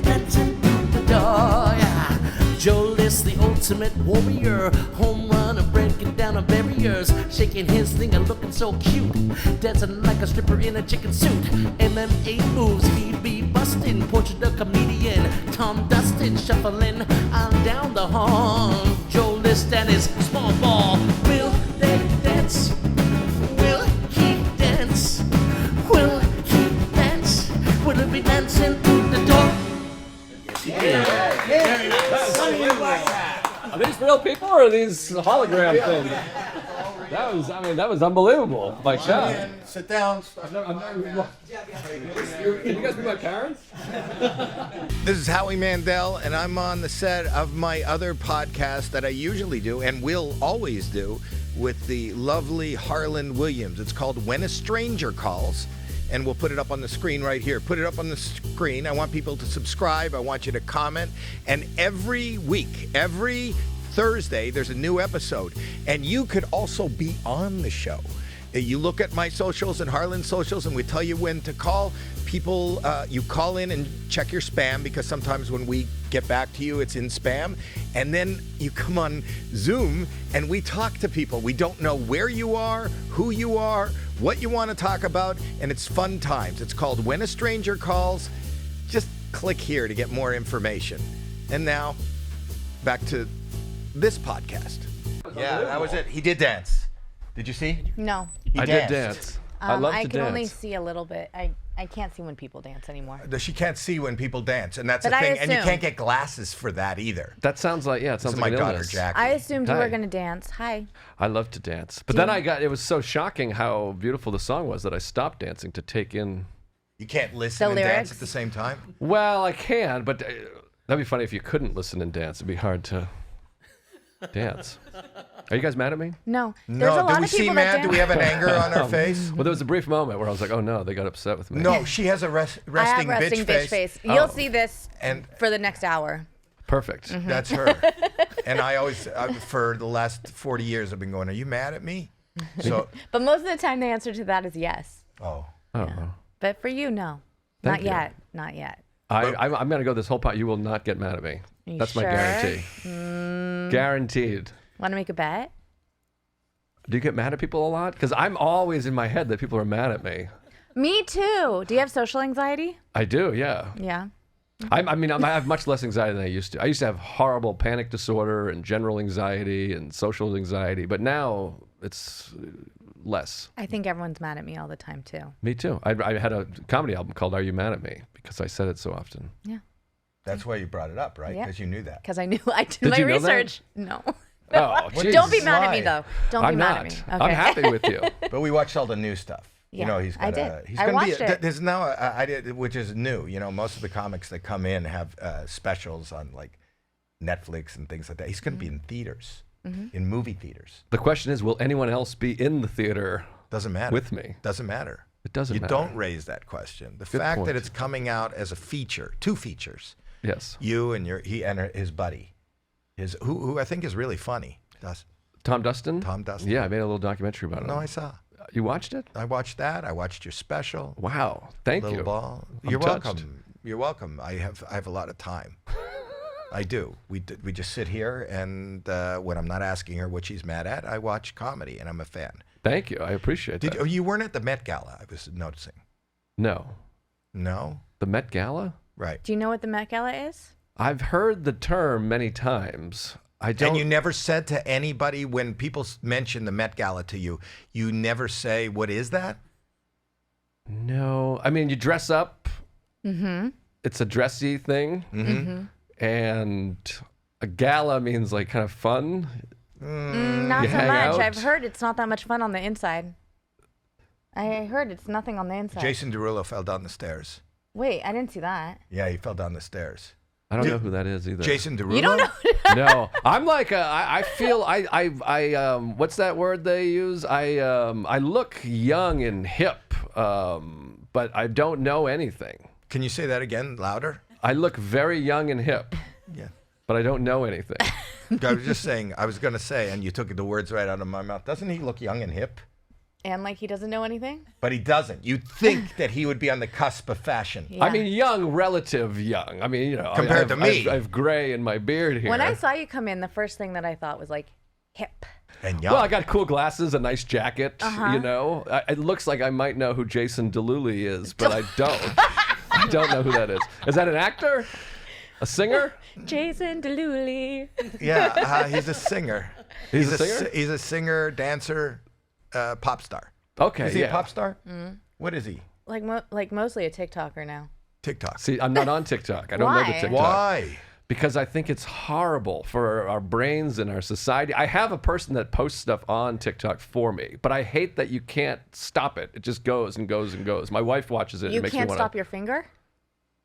be dancing through the door. Yeah. Joe List, the ultimate warrior, home runner, breaking down the barriers, shaking his thing and looking so cute, dancing like a stripper in a chicken suit. MMA moves he be busting, portrait the comedian Tom Dustin, shuffling on down the hall. Joe List and his small ball. Will they dance? Will he dance? Will he dance? Will he be dancing through the door? Are these real people or are these hologram things? That was unbelievable. My God. Sit down. Can you guys be my parents? This is Howie Mandel, and I'm on the set of my other podcast that I usually do and will always do with the lovely Harlan Williams. It's called When a Stranger Calls, and we'll put it up on the screen right here. Put it up on the screen. I want people to subscribe. I want you to comment. And every week, every Thursday, there's a new episode. And you could also be on the show. You look at my socials and Harlan's socials, and we tell you when to call. People, you call in and check your spam, because sometimes when we get back to you, it's in spam. And then you come on Zoom and we talk to people. We don't know where you are, who you are, what you want to talk about, and it's fun times. It's called When a Stranger Calls. Just click here to get more information. And now, back to this podcast. Yeah, that was it. He did dance. Did you see? No. I did dance. I love to I dance. can only see a little bit. I can't see when people dance anymore. She can't see when people dance, and that's But the I thing. And you assume- can't get glasses for that either. That sounds like, yeah, it This sounds is like my an daughter, illness. Jackie. I assumed you Hi. were going to dance. Hi. I love to dance. But then it was so shocking how beautiful the song was that I stopped dancing to take in. You can't listen The and dance lyrics? at the same time? Well, I can, but that'd be funny if you couldn't listen and dance. It'd be hard to dance. Are you guys mad at me? No. There's No, a lot do we of people seem that mad? dance. Do we have an anger on our face? Well, there was a brief moment where I was like, oh no, they got upset with me. No, she has a resting, I have resting bitch face. You'll see this And- for the next hour. Perfect. That's her. And for the last 40 years, I've been going, are you mad at me? So, But most of the time, the answer to that is yes. oh. Oh. But for you, no. Thank Not you. yet. Not yet. I'm going to go this whole part. You will not get mad at me. You That's my sure? guarantee. Guaranteed. Want to make a bet? Do you get mad at people a lot? Because I'm always in my head that people are mad at me. Me too. Do you have social anxiety? I do, yeah. Yeah. I have much less anxiety than I used to. I used to have horrible panic disorder and general anxiety and social anxiety, but now it's less. I think everyone's mad at me all the time too. Me too. I had a comedy album called Are You Mad at Me? Because I said it so often. Yeah. That's why you brought it up, right? Yeah. Because you knew that. Because I knew I did Did my you know that? research. No. Oh, geez. Don't be mad at me Why? though. Don't I'm be not. mad at me. Okay. I'm happy with you. But we watched all the new stuff. You Yeah, know, he's got I did. He's I gonna watched it. There's now an idea, which is new. You know, most of the comics that come in have specials on like Netflix and things like that. He's going to be in theaters, in movie theaters. The question is, will anyone else be in the theater Doesn't matter. with me? Doesn't matter. It doesn't You matter. don't raise that question. The Good fact point. that it's coming out as a feature, two features. Yes. You and his buddy, who I think is really funny. Tom Dustin? Tom Dustin. Yeah, I made a little documentary about No, him. I saw. You watched it? I watched that. I watched your special. Wow. Thank Little you. Ball. I'm You're touched. welcome. You're welcome. I have a lot of time. I do. We just sit here, and when I'm not asking her what she's mad at, I watch comedy, and I'm a fan. Thank you. I appreciate that. You weren't at the Met Gala, I was noticing. No. No? The Met Gala? Right. Do you know what the Met Gala is? I've heard the term many times. I don't. And you never said to anybody when people mention the Met Gala to you, you never say, what is that? No. I mean, you dress up. Mm-hmm. It's a dressy thing. Mm-hmm. And a gala means like kind of fun. Not You so hang much. out? I've heard it's not that much fun on the inside. I heard it's nothing on the inside. Jason Derulo fell down the stairs. Wait, I didn't see that. Yeah, he fell down the stairs. I don't know who that is either. Jason Derulo? You don't know? No, I'm like I feel what's that word they use? I look young and hip, but I don't know anything. Can you say that again, louder? I look very young and hip, Yeah. but I don't know anything. I was just saying, I was going to say, and you took the words right out of my mouth. Doesn't he look young and hip? And like he doesn't know anything? But he doesn't. You'd think that he would be on the cusp of fashion. Yeah. I mean, young, relative young. I mean, Compared to me. I have gray in my beard here. When I saw you come in, the first thing that I thought was like hip. And young. Well, I got cool glasses, a nice jacket, It looks like I might know who Jason Deluly is, but I don't. I don't know who that is. Is that an actor? A singer? Jason Deluly. Yeah, he's a singer. He's a singer? He's a singer, dancer, pop star. Okay, Is he yeah. a pop star? What is he? Like mostly a TikToker now. TikTok. See, I'm not on TikTok. I don't know the Why? TikTok. Why? Because I think it's horrible for our brains and our society. I have a person that posts stuff on TikTok for me, but I hate that you can't stop it. It just goes and goes and goes. My wife watches it. And You it makes can't me stop your finger?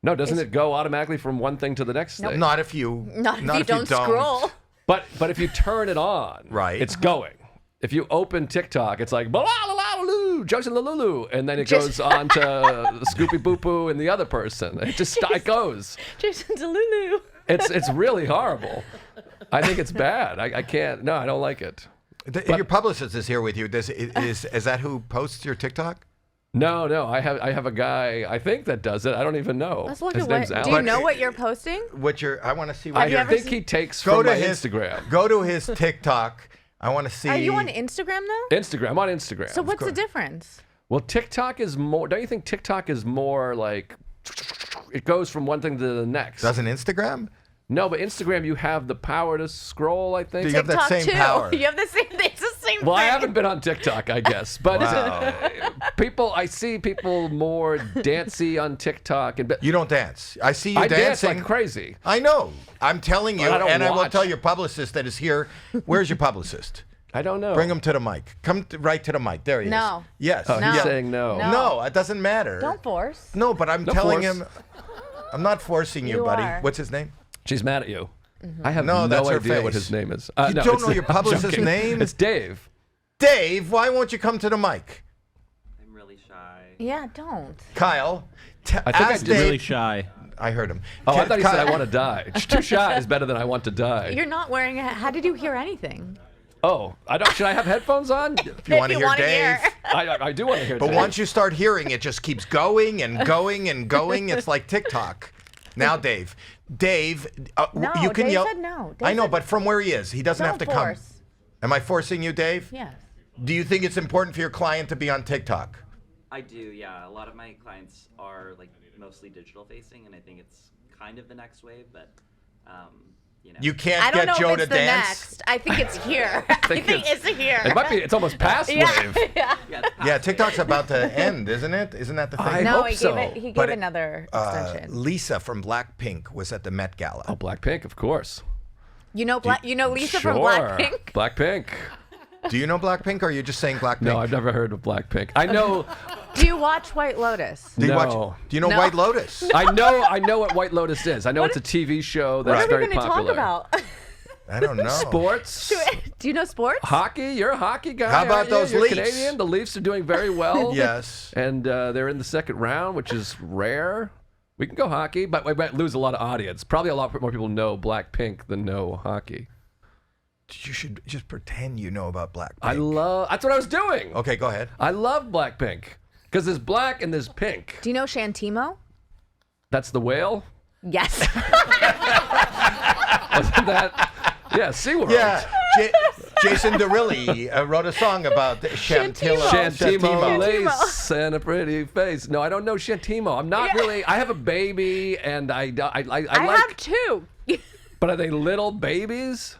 No, doesn't it go automatically from one thing to the next thing? Not if you. Not if you don't scroll. But if you turn it on, Right. it's going. If you open TikTok, it's like Joseph Lalulu, and then it goes on to Scoopy Boo Boo and the other person. It just it goes. Jason Deluly. It's really horrible. I think it's bad. I can't. No, I don't like it. Your publicist is here with you. Is that who posts your TikTok? No. I have a guy I think that does it. I don't even know. Let's look His at name's what. Alex. Do you know what you're posting? I want to see what I think he takes Go from to my his Instagram. Go to his TikTok. I want to see. Are you on Instagram though? I'm on Instagram. So what's the difference? Well, TikTok is more. Don't you think TikTok is more like it goes from one thing to the next? Doesn't Instagram? No, but Instagram, you have the power to scroll, I think. Do you have that TikTok same too. power? You have the same. It's the same Well, thing. I haven't been on TikTok, I guess, but I see people more dancey on TikTok, and You don't dance. I see you I dance dancing. like crazy. I know. I'm telling you, But I don't and I will watch. tell your publicist that is here. Where's your publicist? I don't know. Bring him to the mic. Come right to the mic. There he is. No. Yes. Oh, No. he's saying no. No. No, it doesn't matter. Don't force. No, but I'm No telling force. him. I'm not forcing you, You buddy. are. What's his name? She's mad at you. Mm-hmm. I have No, no that's her idea what face. his name is. You no, don't it's- know your I'm publicist's joking. name? It's Dave. Dave, why won't you come to the mic? I'm really shy. Yeah, don't. Kyle, I think I ask did Dave. Really shy. I heard him. Oh, I thought he said Kyle- I want to die. Too shy is better than I want to die. You're not wearing a. How did you hear anything? Oh, I don't. Should I have headphones on? If you want to hear wanna Dave. hear. I do want to hear. But Dave. once you start hearing, it just keeps going and going and going. It's like TikTok. Now, Dave. Dave, No, you can Dave yell. said no. Dave I know, said- but from where he is, he doesn't have to Don't come. force. Am I forcing you, Dave? Yes. Do you think it's important for your client to be on TikTok? I do, yeah. A lot of my clients are like mostly digital facing, and I think it's kind of the next wave, but you know. You can't I don't get know Joe if it's to the dance. next. I think it's here. I think it's here. It might be. It's almost past Yeah. wave. Yeah. Yeah, it's Yeah, past TikTok's about to end, isn't it? Isn't that the thing? I No, hope he so. gave it. He But gave another extension. Lisa from Blackpink was at the Met Gala. Oh, Blackpink, of course. You know Lisa from Sure. Blackpink. Blackpink. Do you know Blackpink, or are you just saying Blackpink? No, I've never heard of Blackpink. I know. Do you watch White Lotus? Do you No. watch? Do you know No. White Lotus? I know what White Lotus is. I know it's a TV show that's What are we very going to popular. talk about? I don't know. Sports. Do you know sports? Hockey. You're a hockey guy. How about aren't you? those You're Leafs? Canadian. The Leafs are doing very well. Yes. And they're in the second round, which is rare. We can go hockey, but we might lose a lot of audience. Probably a lot more people know Blackpink than know hockey. You should just pretend you know about Blackpink. That's what I was doing. Okay, go ahead. I love Blackpink because there's black and there's pink. Do you know Shantimo? That's the whale. Yes. Wasn't that? Yeah, SeaWorld. Yeah. Jason Derulo wrote a song about Chantilly. Shantimo lace and a pretty face. No, I don't know Shantimo. I'm not really. I have a baby, and I I like. have two. But are they little babies?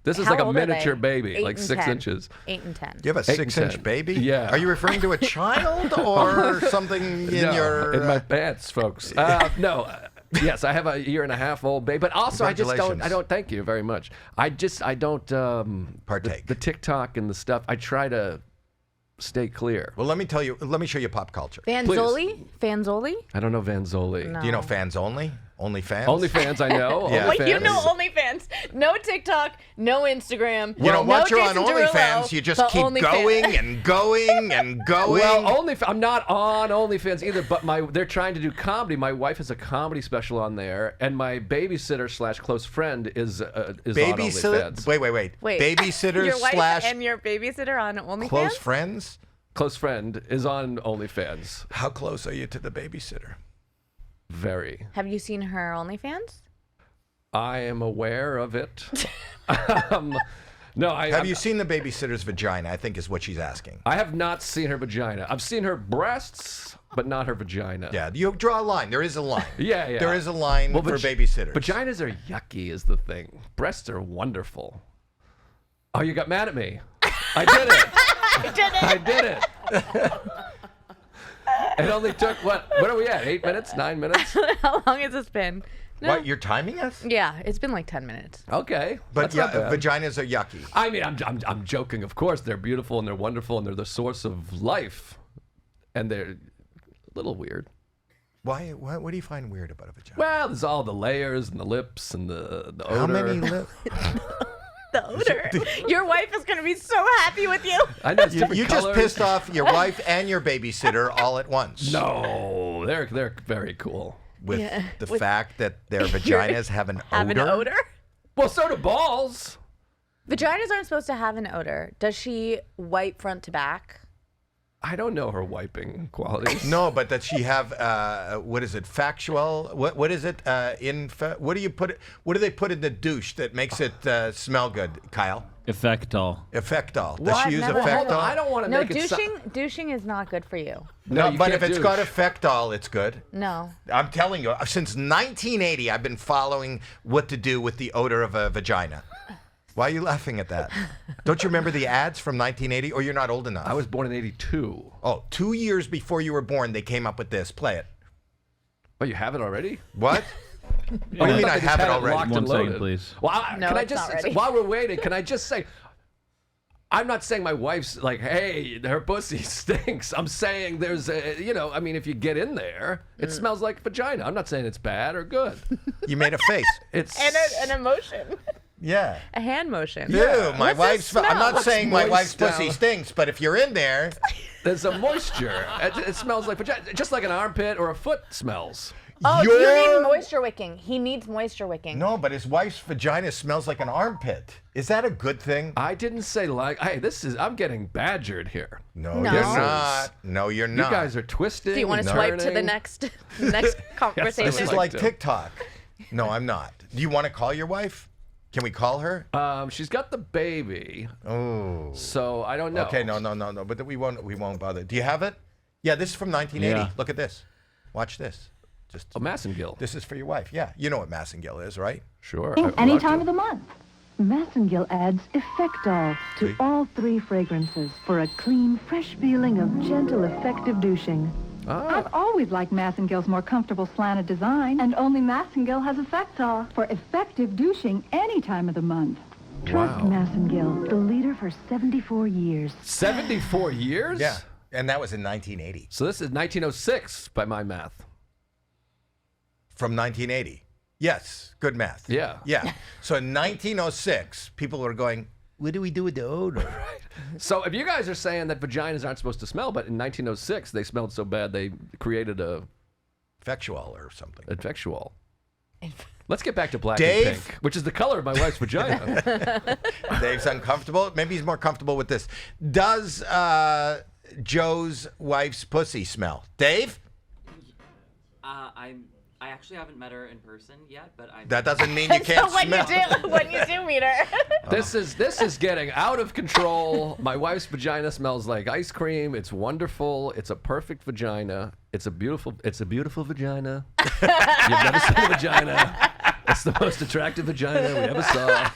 This is How like a old are miniature they? baby, 8 like and 6 10. inches. 8 and 10. You have a 8 and 6-inch 10. baby? Yeah. Are you referring to a child or something in No, your... in my pants, folks. No. Yes, I have a 1.5-year-old baby, but also I just don't. Congratulations. I don't. Thank you very much. I don't Partake. the TikTok and the stuff. I try to stay clear. Well, let me tell you. Let me show you pop culture. Fanzoli? Fanzoli? I don't know Vanzoli. No. Do you know Fans Only? OnlyFans? OnlyFans, I know. Yeah. Wait, you OnlyFans. know OnlyFans. No TikTok, no Instagram. You know, once no you're on Jason Derulo, OnlyFans, you just but keep OnlyFans. going and going and going. Well, I'm not on OnlyFans either, but they're trying to do comedy. My wife has a comedy special on there, and my babysitter / close friend is on OnlyFans. Wait. Wait, Babysitter your wife slash and your babysitter on OnlyFans? close friends? Close friend is on OnlyFans. How close are you to the babysitter? Very. Have you seen her OnlyFans? I am aware of it. No, Have you seen the babysitter's vagina? I think is what she's asking. I have not seen her vagina. I've seen her breasts, but not her vagina. Yeah, you draw a line. There is a line. Yeah. There is a line for babysitters. Vaginas are yucky is the thing. Breasts are wonderful. Oh, you got mad at me. I did it. I did it. It only took, what are we at, 8 minutes, 9 minutes? How long has this been? No. What, you're timing us? Yeah, it's been like 10 minutes. Okay. But that's not bad. vaginas are yucky. I mean, I'm joking, of course. They're beautiful and they're wonderful and they're the source of life. And they're a little weird. Why? What do you find weird about a vagina? Well, there's all the layers and the lips and the odor. How many lips? The odor. Your wife is going to be so happy with you. I know it's You different just colors. pissed off your wife and your babysitter all at once. No, they're very cool. With Yeah. the fact that their vaginas have an odor. Have an odor? Well, so do balls. Vaginas aren't supposed to have an odor. Does she wipe front to back? I don't know her wiping qualities. No, but that she have what is it? Factual? What is it? What do you put? What do they put in the douche that makes it smell good? Kyle? Effectol. Effectol. Does What? she use Never heard Effectol? of I don't want to No, make it douching is not good for you. No, you but can't if it's got douche. Effectol, it's good. No. I'm telling you, since 1980, I've been following what to do with the odor of a vagina. Why are you laughing at that? Don't you remember the ads from 1980? Or you're not old enough? I was born in 82. Oh, 2 years before you were born, they came up with this. Play it. Oh, you have it already? What? What do you mean I have it already? Locked One and second, loaded. please. Well, No, can I it's just, not ready. while we're waiting, can I just say, I'm not saying my wife's like, hey, her pussy stinks. I'm saying there's a, I mean, if you get in there, it smells like vagina. I'm not saying it's bad or good. You made a face. It's And an emotion. Yeah. A hand motion. Yeah, my What's wife's. this I'm smell? not saying my moist wife's pussy down. stinks, but if you're in there, there's a moisture. It smells like vagina, just like an armpit or a foot smells. Oh, you you're- need moisture wicking. He needs moisture wicking. No, but his wife's vagina smells like an armpit. Is that a good thing? I didn't say like, hey, I'm getting badgered here. No, No. you're This not. No, you're You not. guys are twisting. Do you want and to swipe to the turning. next Yes, conversation? This is like like to. TikTok. No, I'm not. Do you want to call your wife? Can we call her? She's got the baby, Oh. so I don't know. Okay, no. But we won't bother. Do you have it? Yeah, this is from 1980. Yeah. Look at this. Watch this. Just Oh, Massengill. this is for your wife. Yeah, you know what Massengill is, right? Sure. In I'd any love time to. of the month. Massengill adds Effectol to See? all 3 fragrances for a clean, fresh feeling of gentle, effective douching. I've always liked Massengill's more comfortable slanted design, and only Massengill has Effectol for effective douching any time of the month. Trust Wow. Massengill, the leader for 74 years. 74 years? Yeah, and that was in 1980. So this is 1906 by my math. From 1980. Yes, good math. Yeah. Yeah. So in 1906, people were going, what do we do with the odor? So if you guys are saying that vaginas aren't supposed to smell, but in 1906 they smelled so bad they created a Effectual or something. effectual. Let's get back to black Dave? and pink, which is the color of my wife's vagina. Dave's uncomfortable. Maybe he's more comfortable with this. Does Joe's wife's pussy smell? Dave? I actually haven't met her in person yet, but I'm. That doesn't mean you can't so when smell. when you do meet her, This is getting out of control. My wife's vagina smells like ice cream. It's wonderful. It's a perfect vagina. It's a beautiful vagina. You've never seen a vagina. It's the most attractive vagina we ever saw.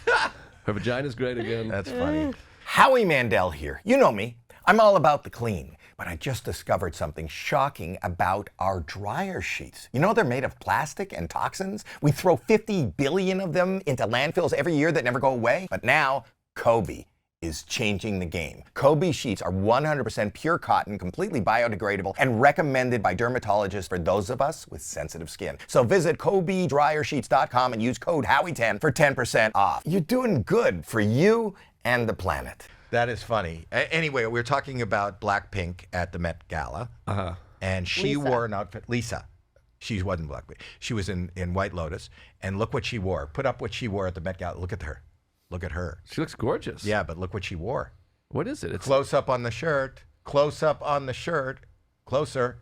Her vagina's great again. That's funny. Howie Mandel here. You know me. I'm all about the clean. But I just discovered something shocking about our dryer sheets. You know they're made of plastic and toxins? We throw 50 billion of them into landfills every year that never go away. But now, Kobe is changing the game. Kobe sheets are 100% pure cotton, completely biodegradable, and recommended by dermatologists for those of us with sensitive skin. So visit KobeDryerSheets.com and use code Howie10 for 10% off. You're doing good for you and the planet. That is funny. Anyway, we were talking about Blackpink at the Met Gala, and she wore an outfit. Lisa. She wasn't Blackpink. She was in White Lotus, and look what she wore. Put up what she wore at the Met Gala. Look at her. Look at her. She looks gorgeous. Yeah, but look what she wore. What is it? It's close up on the shirt. Close up on the shirt. Closer.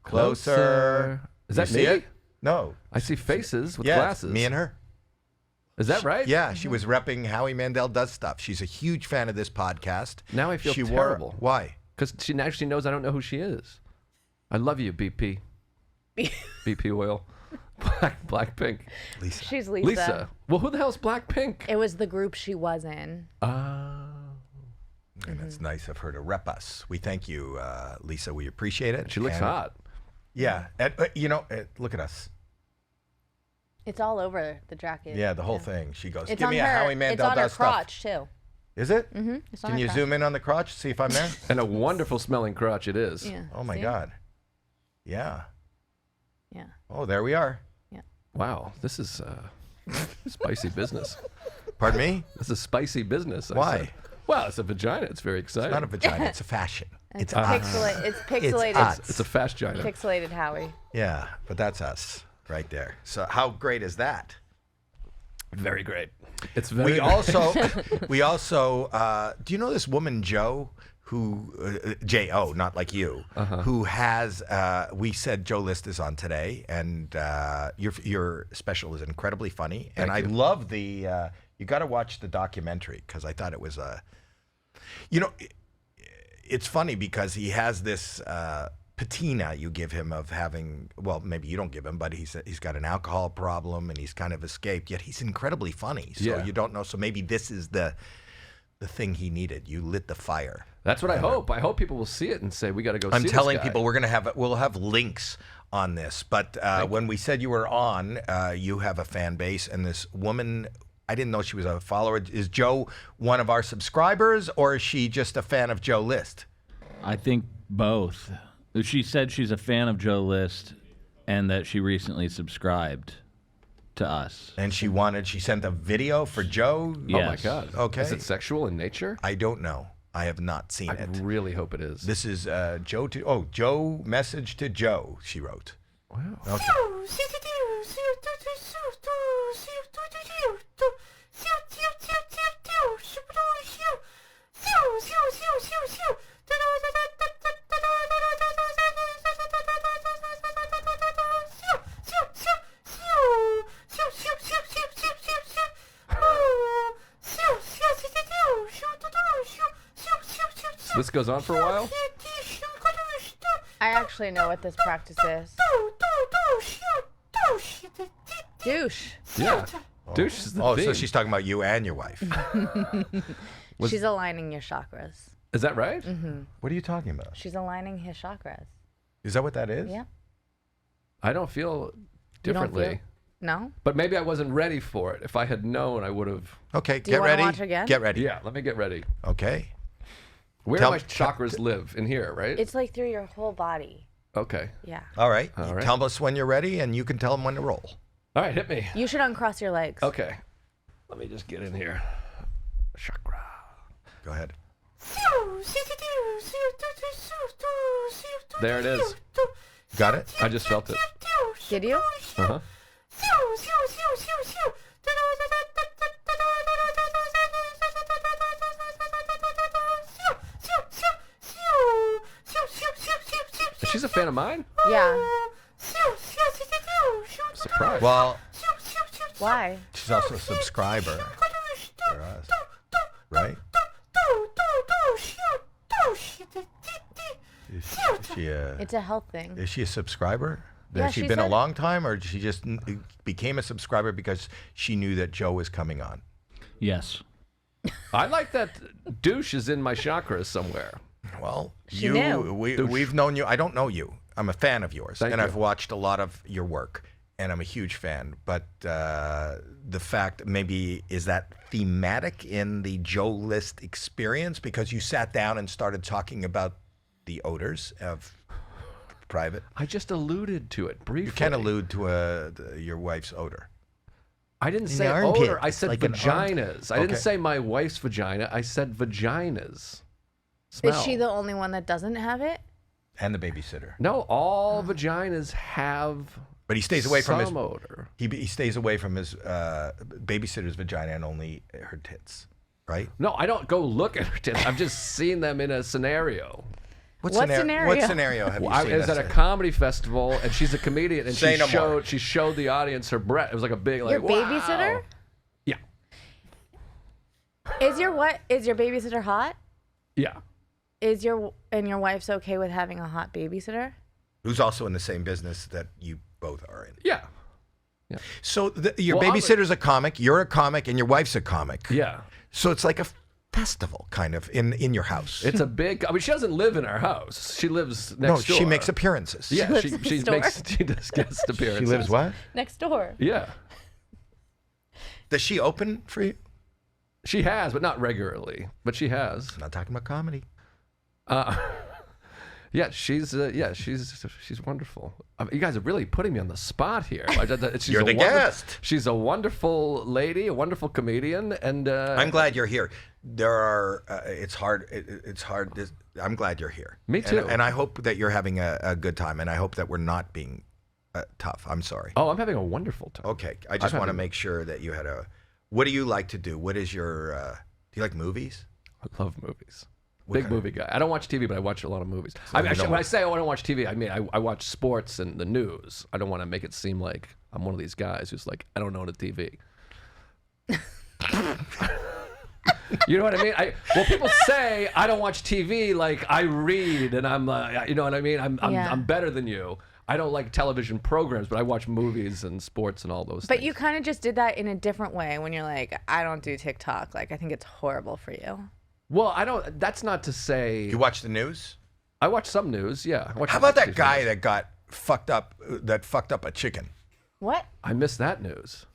Closer. Is that see me? it? No. I see faces with yeah, glasses. Me and her. Is that right? Yeah, she was repping Howie Mandel Does Stuff. She's a huge fan of this podcast. Now I feel terrible. Why? Because she actually knows I don't know who she is. I love you, BP. BP oil. Blackpink. Lisa. She's Lisa. Lisa. Well, who the hell's Blackpink? It was the group she was in. And it's nice of her to rep us. We thank you, Lisa. We appreciate it. She looks hot. Yeah. Look at us. It's all over the jacket. Yeah, the whole thing. She goes, It's give on me her, a Howie Mandel It's on her Does Stuff. crotch, too. Is it? Mm-hmm. It's on Can her you crotch. zoom in on the crotch, see if I'm there? And a wonderful smelling crotch it is. Yeah. Oh, my See? God. Yeah. Yeah. Oh, there we are. Yeah. Wow, this is spicy business. Pardon me? This is spicy business. I Why? said. Well, it's a vagina. It's very exciting. It's not a vagina. It's a fashion. It's It's us. pixelated. us. It's a fast vagina. Pixelated Howie. Yeah, but that's us right there. So how great is that? Very great. It's very. We also, do you know this woman Joe, who J-O, not like you, who has? We said Joe List is on today, and your special is incredibly funny, and I love the. You got to watch the documentary because I thought it was it's funny because he has this patina you give him of having, well, maybe you don't give him, but he's got an alcohol problem and he's kind of escaped, yet he's incredibly funny. So you don't know. So maybe this is the thing he needed. You lit the fire. That's what I hope. I hope people will see it and say, we got to go see I'm this telling guy. people we'll have links on this. But when we said you were on, you have a fan base, and this woman, I didn't know she was a follower. Is Joe one of our subscribers, or is she just a fan of Joe List? I think both. She said she's a fan of Joe List and that she recently subscribed to us. And she sent a video for Joe? Yes. Oh, my God. Okay. Is it sexual in nature? I don't know. I have not seen I it. really hope it is. This is Joe message to Joe, she wrote. Wow. Okay. This goes on for a while? I actually know what this practice is. Douche. Yeah. Douche is the theme. So she's talking about you and your wife. She's aligning your chakras. Is that right? Mm-hmm. What are you talking about? She's aligning his chakras. Is that what that is? Yeah. I don't feel You don't differently. feel- No? But maybe I wasn't ready for it. If I had known, I would have. Okay, Do you get wanna ready. watch again? Get ready. Yeah, let me get ready. Okay. Where Tell- do my chakras live? In here, right? It's like through your whole body. Okay. Yeah. All right. All right. Tell us when you're ready, and you can tell them when to roll. All right, hit me. You should uncross your legs. Okay. Let me just get in here. Chakra. Go ahead. There it is. Got it? I just felt it. Did you? Uh-huh. She's a fan of mine? Yeah. Surprise. Well, Why? she's also a subscriber for us, right? It's a health thing. Is she a subscriber? Yeah, Has she she been a said- long time, or she just became a subscriber because she knew that Joe was coming on? Yes. I like that douche is in my chakras somewhere. Well, She knew. we've known you. I don't know you. I'm a fan of yours, Thank and you. I've watched a lot of your work. and I'm a huge fan. But the fact, maybe, is that thematic in the Joe List experience? Because you sat down and started talking about the odors of private. I just alluded to it briefly. You can allude to your wife's odor. I didn't In say the armpit. odor. I said Like an vaginas. I Okay. didn't say my wife's vagina. I said vaginas. Is Smell. she the only one that doesn't have it? And the babysitter. No, all vaginas have. But he stays away from his some odor. He stays away from his babysitter's vagina and only her tits, right? No, I don't go look at her tits. I've just seen them in a scenario. What scenario? What scenario have you I seen? was at a comedy festival, and she's a comedian, and Say no more. she showed the audience her breast. It was like a big, like, Your wow. babysitter? Yeah, Is your babysitter hot? yeah. Is your wife's okay with having a hot babysitter? Who's also in the same business that you both are in. Yeah. So your Well, babysitter's a comic, you're a comic, and your wife's a comic. Yeah. So it's like a festival, kind of, in your house. It's a big. I mean, she doesn't live in our house. She lives next door. No, she makes appearances. Yeah, lives she next door. she does guest appearances. She lives what? Next door. Yeah, Does she open for you? she has, but not regularly. But she has. I'm not talking about comedy. Yeah, she's wonderful. I mean, you guys are really putting me on the spot here. She's You're the guest. She's a wonderful lady, a wonderful comedian, and I'm glad you're here. There are. It's hard. It's hard. I'm glad you're here. Me too. And I hope that you're having a good time. And I hope that we're not being tough. I'm sorry. Oh, I'm having a wonderful time. Okay. I just want to make sure that you had a. What do you like to do? What is your? Do you like movies? I love movies. What Big kind of- movie guy. I don't watch TV, but I watch a lot of movies. So I mean, you don't when I watch- say I don't watch TV, I mean I watch sports and the news. I don't want to make it seem like I'm one of these guys who's like, I don't own a TV. You know what I mean? Well, people say I don't watch TV, like I read, and I'm, you know what I mean? I'm better than you. I don't like television programs, but I watch movies and sports and all those things. But you kind of just did that in a different way when you're like, I don't do TikTok. Like, I think it's horrible for you. Well, I don't. That's not to say. You watch the news? I watch some news. Yeah. How about that guy that got fucked up? That fucked up a chicken. What? I missed that news.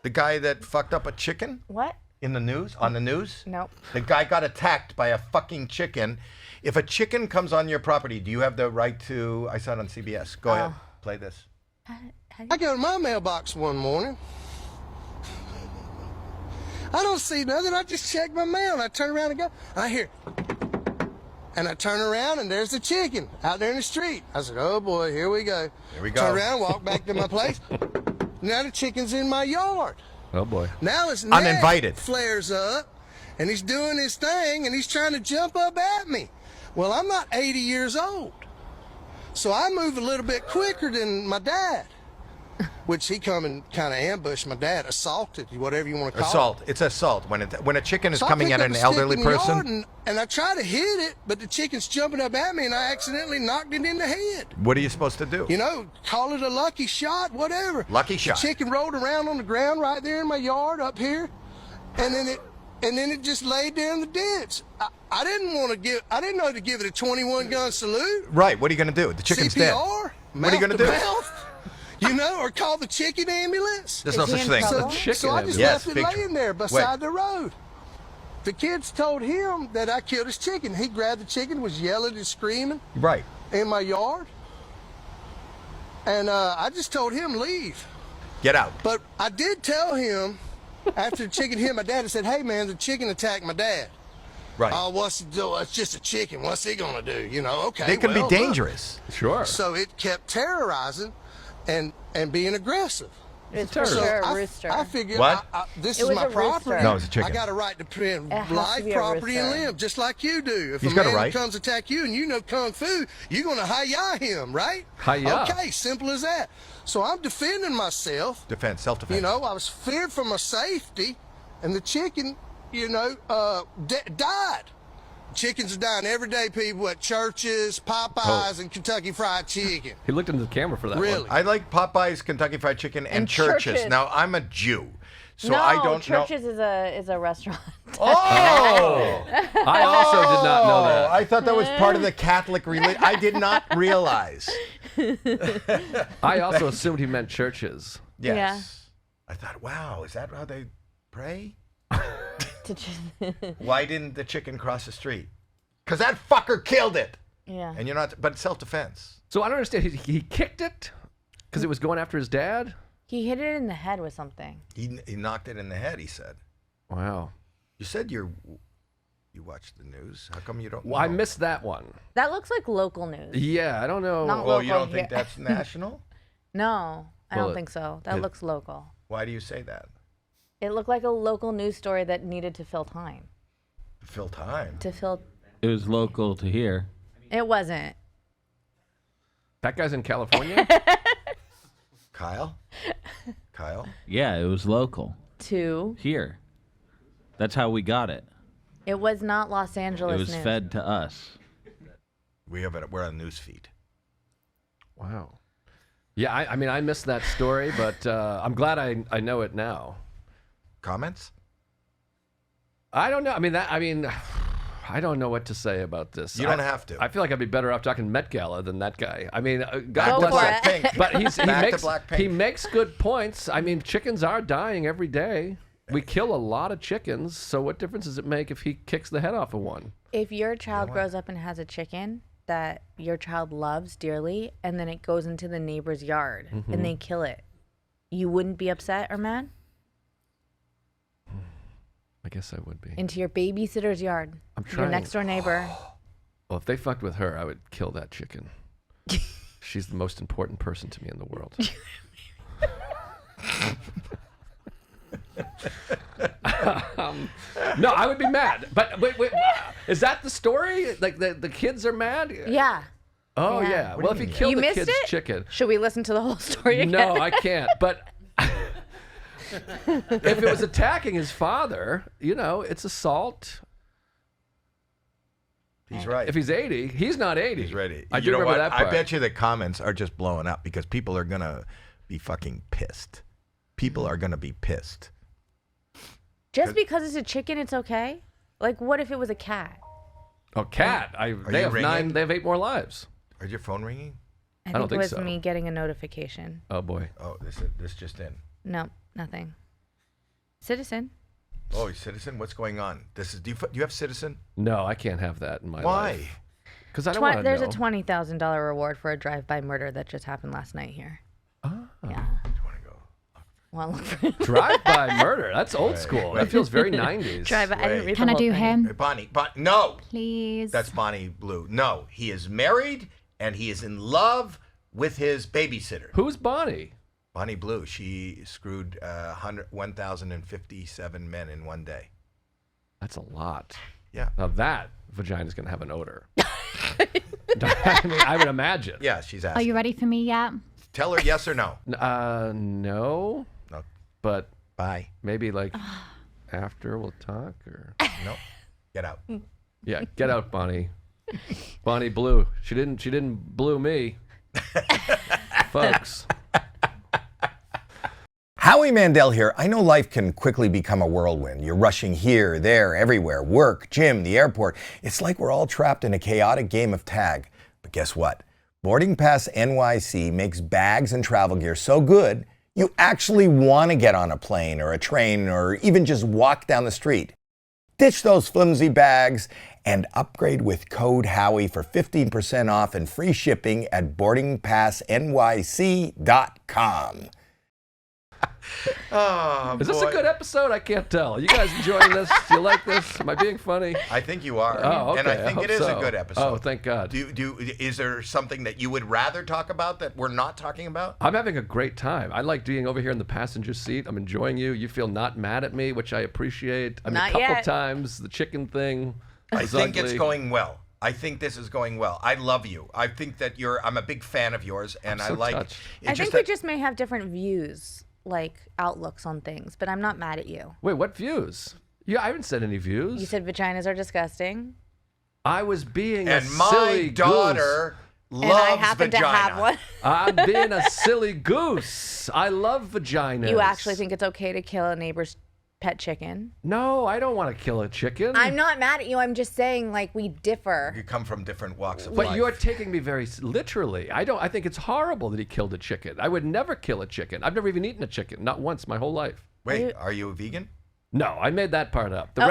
The guy that fucked up a chicken What? in the news? On the news? Nope. The guy got attacked by a fucking chicken. If a chicken comes on your property, do you have the right to? I saw it on CBS. Go ahead, play this. I go to my mailbox one morning. I don't see nothing. I just check my mail and I turn around and go. I hear, and I turn around and there's the chicken out there in the street. I said, oh boy, here we go. Here we go. Turn around, walk back to my place. Now the chicken's in my yard. Oh boy. Now his neck Uninvited. flares up and he's doing his thing and he's trying to jump up at me. Well, I'm not 80 years old. So I move a little bit quicker than my dad. Which he come and kind of ambushed my dad, assaulted, whatever you want to call Assault. It's assault when a chicken is So I coming pick at up an a stick elderly in the yard person. and I try to hit it, but the chicken's jumping up at me, and I accidentally knocked it in the head. What are you supposed to do? You know, call it a lucky shot, whatever. Lucky shot. The chicken rolled around on the ground right there in my yard up here, and then it just laid there in the ditch. I didn't know to give it a 21 gun salute. Right. What are you going to do? The chicken's CPR, dead. mouth What are you going to to do? mouth, you know, or call the chicken ambulance. There's no Is he such in thing. trouble? Chicken So I just Yes, left it big laying there beside the road. The kids told him that I killed his chicken. He grabbed the chicken, was yelling and screaming Right. in my yard. And I just told him leave. Get out. But I did tell him after the chicken hit my dad, I said, hey man, the chicken attacked my dad. Right. Oh, it's just a chicken. What's he gonna do? You know, okay. They can well, be look. dangerous. Sure. So it kept terrorizing and being aggressive. It's terrorist. for sure I, a rooster. I figured What? this It is was my a rooster. property. No, it's a chicken. I got a right to protect has to life, be a property, and rooster. limb, just like you do. If He's a got a man right. comes attack you and you know kung fu, you're gonna hi-ya him, right? Hi-ya. Okay, simple as that. So I'm defending myself. Defense. Self-defense. You know, I was feared for my safety, and the chicken, you know, died. Chickens are dying every day, people, at churches, Popeyes, and Kentucky Fried Chicken. He looked into the camera for that Really? one. I like Popeye's, Kentucky Fried Chicken, and And churches. churches. Now, I'm a Jew. So I don't Churches is a restaurant. Oh! I also did not know that. I thought that was part of the Catholic religion. I did not realize. I also assumed he meant churches. Yes. Yeah. I thought, wow, is that how they pray? To Why didn't the chicken cross the street? Because that fucker killed it. Yeah. And you're not, but self-defense. So I don't understand. He kicked it because it was going after his dad? He hit it in the head with something. He knocked it in the head, he said. Wow. You said you watched the news. How come you don't know? Well, I missed that one. That looks like local news. Yeah, I don't know. Not Well, you local don't think here. that's national? No, I Well, don't think so. That looks local. Why do you say that? It looked like a local news story that needed to fill time. Fill time. To fill. It was local to here. It wasn't. That guy's in California? Kyle? Kyle? Yeah, it was local To. here. That's how we got it. It was not Los Angeles It was news. fed to us. We're on news feed. Wow. Yeah, I mean, I missed that story, but I'm glad I know it now. Comments? I don't know. I don't know what to say about this. You don't have to. I feel like I'd be better off talking Met Gala than that guy. I mean, Back God to bless him. Blackpink. But Back to Blackpink. he makes good points. I mean, chickens are dying every day. We kill a lot of chickens, so what difference does it make if he kicks the head off of one? If your child grows up and has a chicken that your child loves dearly, and then it goes into the neighbor's yard and they kill it, you wouldn't be upset or mad? I guess I would be. Into your babysitter's yard. I'm Your trying. next door neighbor. Well, if they fucked with her, I would kill that chicken. She's the most important person to me in the world. No, I would be mad. But wait, is that the story? Like the kids are mad? Yeah. Oh Yeah. yeah. What Well, do if you he mean? killed You the missed kid's it? chicken. Should we listen to the whole story again? No, I can't. But if it was attacking his father, it's assault. He's right. If he's 80, he's not 80. He's ready. I You do know remember what? that part. I bet you the comments are just blowing up because people are going to be fucking pissed. People are going to be pissed. Just because it's a chicken, it's okay? Like, what if it was a cat? Oh, cat. They you have ringing? They have 8 more lives. Is your phone ringing? I don't think it think was so. me getting a notification. Oh boy. Oh, this just in. No, nothing. Citizen. Oh, Citizen, what's going on? Do you have Citizen? No, I can't have that in my Why? life. Because I don't want to There's know. a $20,000 reward for a drive-by murder that just happened last night here. Oh. Yeah. Want to look for it? Drive-by murder. That's old school. That feels very 90s. Drive-by. I didn't read Can the I whole do thing. him? Hey, Bonnie, no. Please. That's Bonnie Blue. No, he is married and he is in love with his babysitter. Who's Bonnie? Bonnie Blue, she screwed 1,057 men in one day. That's a lot. Yeah. Now that vagina's going to have an odor. I mean, I would imagine. Yeah, she's asking. Are you ready for me yet? Tell her yes or no. No. No. But Bye. maybe like after we'll talk or. No. Get out. Yeah, get out, Bonnie. Bonnie Blue. She didn't blue me. Folks. Howie Mandel here. I know life can quickly become a whirlwind. You're rushing here, there, everywhere. Work, gym, the airport. It's like we're all trapped in a chaotic game of tag. But guess what? Boarding Pass NYC makes bags and travel gear so good, you actually want to get on a plane or a train or even just walk down the street. Ditch those flimsy bags and upgrade with code Howie for 15% off and free shipping at boardingpassnyc.com. Oh, Is this a good episode? I can't tell. You guys enjoying this? Do you like this? Am I being funny? I think you are. Oh, okay. And I think hope it is a so. good episode. Oh, thank God. Is there something that you would rather talk about that we're not talking about? I'm having a great time. I like being over here in the passenger seat. I'm enjoying you. You feel not mad at me, which I appreciate. I mean, Not a couple yet. times, the chicken thing. I was think it's ugly. going well. I think this is going well. I love you. I think that I'm a big fan of yours, and I'm I so like. touched. I think we just may have different views, like outlooks on things, but I'm not mad at you. Wait, what views? Yeah, I haven't said any views. You said vaginas are disgusting. I was being a And my silly daughter loves and I happen vagina. to have one. I'm being a silly goose. I love vaginas. You actually think it's okay to kill a neighbor's pet chicken? No, I don't want to kill a chicken. I'm not mad at you. I'm just saying, like, we differ. You come from different walks of But life. you're taking me very literally. I think it's horrible that he killed a chicken. I would never kill a chicken. I've never even eaten a chicken, not once my whole life. Wait, are you a vegan? No, I made that part up. The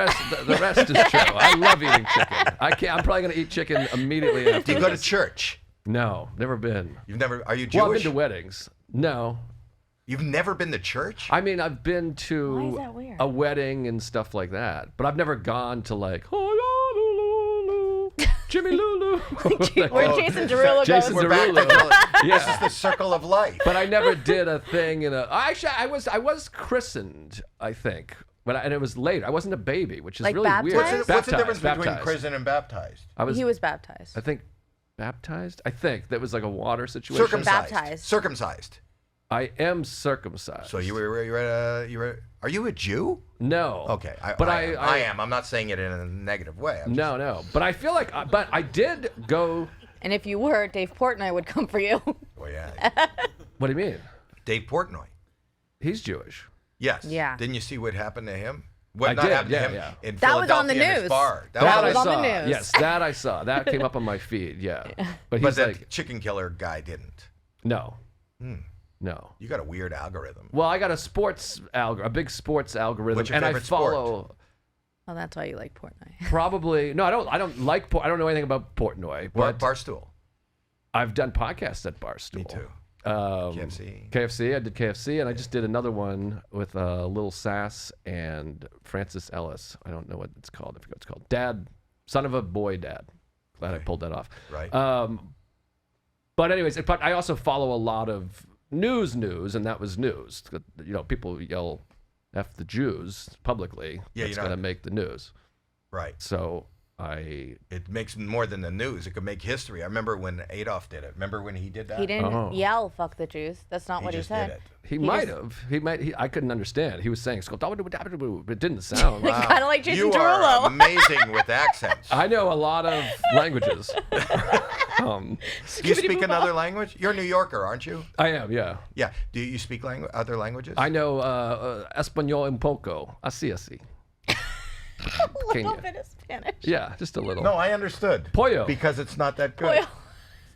rest is true. I love eating chicken. I'm probably going to eat chicken immediately after. Do you go to church? No, never been. Are you Jewish? Well, I've been to weddings. No. You've never been to church? I mean, I've been Why is to that weird? a wedding and stuff like that, but I've never gone to like, Jimmy Lulu. Where Jason Derulo Jason goes. We're back to Derulo. This is the circle of life. But I never did a thing in a. Actually, I was christened, I think, and it was later. I wasn't a baby, which is Like really weird. baptized? What's the difference between Baptized. christened and baptized? He was baptized. I think baptized. I think that was like a water situation. Circumcised. Baptized. Circumcised. I am circumcised. So you were are you a Jew? No. Okay, but I am. I'm not saying it in a negative way. I'm just- No. But I feel like, but I did go. And if you were, Dave Portnoy would come for you. Well, yeah. What do you mean? Dave Portnoy. He's Jewish. Yes. Yeah. Didn't you see what happened to him? What I not did, happened yeah, to him yeah. in That was on the Philadelphia in his news. bar. That was I on the saw. news. Yes, that I saw. That came up on my feed. Yeah. But But he's that like, chicken killer guy didn't. no. No. You got a weird algorithm. Well, I got a big sports algorithm, What's your and I favorite sport? follow Well, that's why you like Portnoy. probably. No, I don't like. I don't know anything about Portnoy, but Barstool. I've done podcasts at Barstool. Me too. KFC. I did KFC, and I just did another one with Lil Sass and Francis Ellis. I don't know what it's called. I forget what it's called. Dad, son of a boy, dad. Glad I pulled that off. Right. But anyways, I also follow a lot of news, and that was news. You know, people yell "F the Jews" publicly. Yeah, That's you know. going to make the news. Right. So It makes more than the news. It could make history. I remember when Adolf did it. Remember when he did that? He didn't Oh. yell "fuck the Jews." That's not what he just said. did it. he might have. I couldn't understand. He was saying "Skull," but it didn't sound. Like, kind of like Jason You Derulo. are amazing with accents. I know a lot of languages. You speak another language? You're a New Yorker, aren't you? I am, yeah. Yeah. Do you speak other languages? I know Espanol un poco. Así. A little bit of Spanish. Yeah, just a little. No, I understood. Pollo. Because it's not that good. Pollo.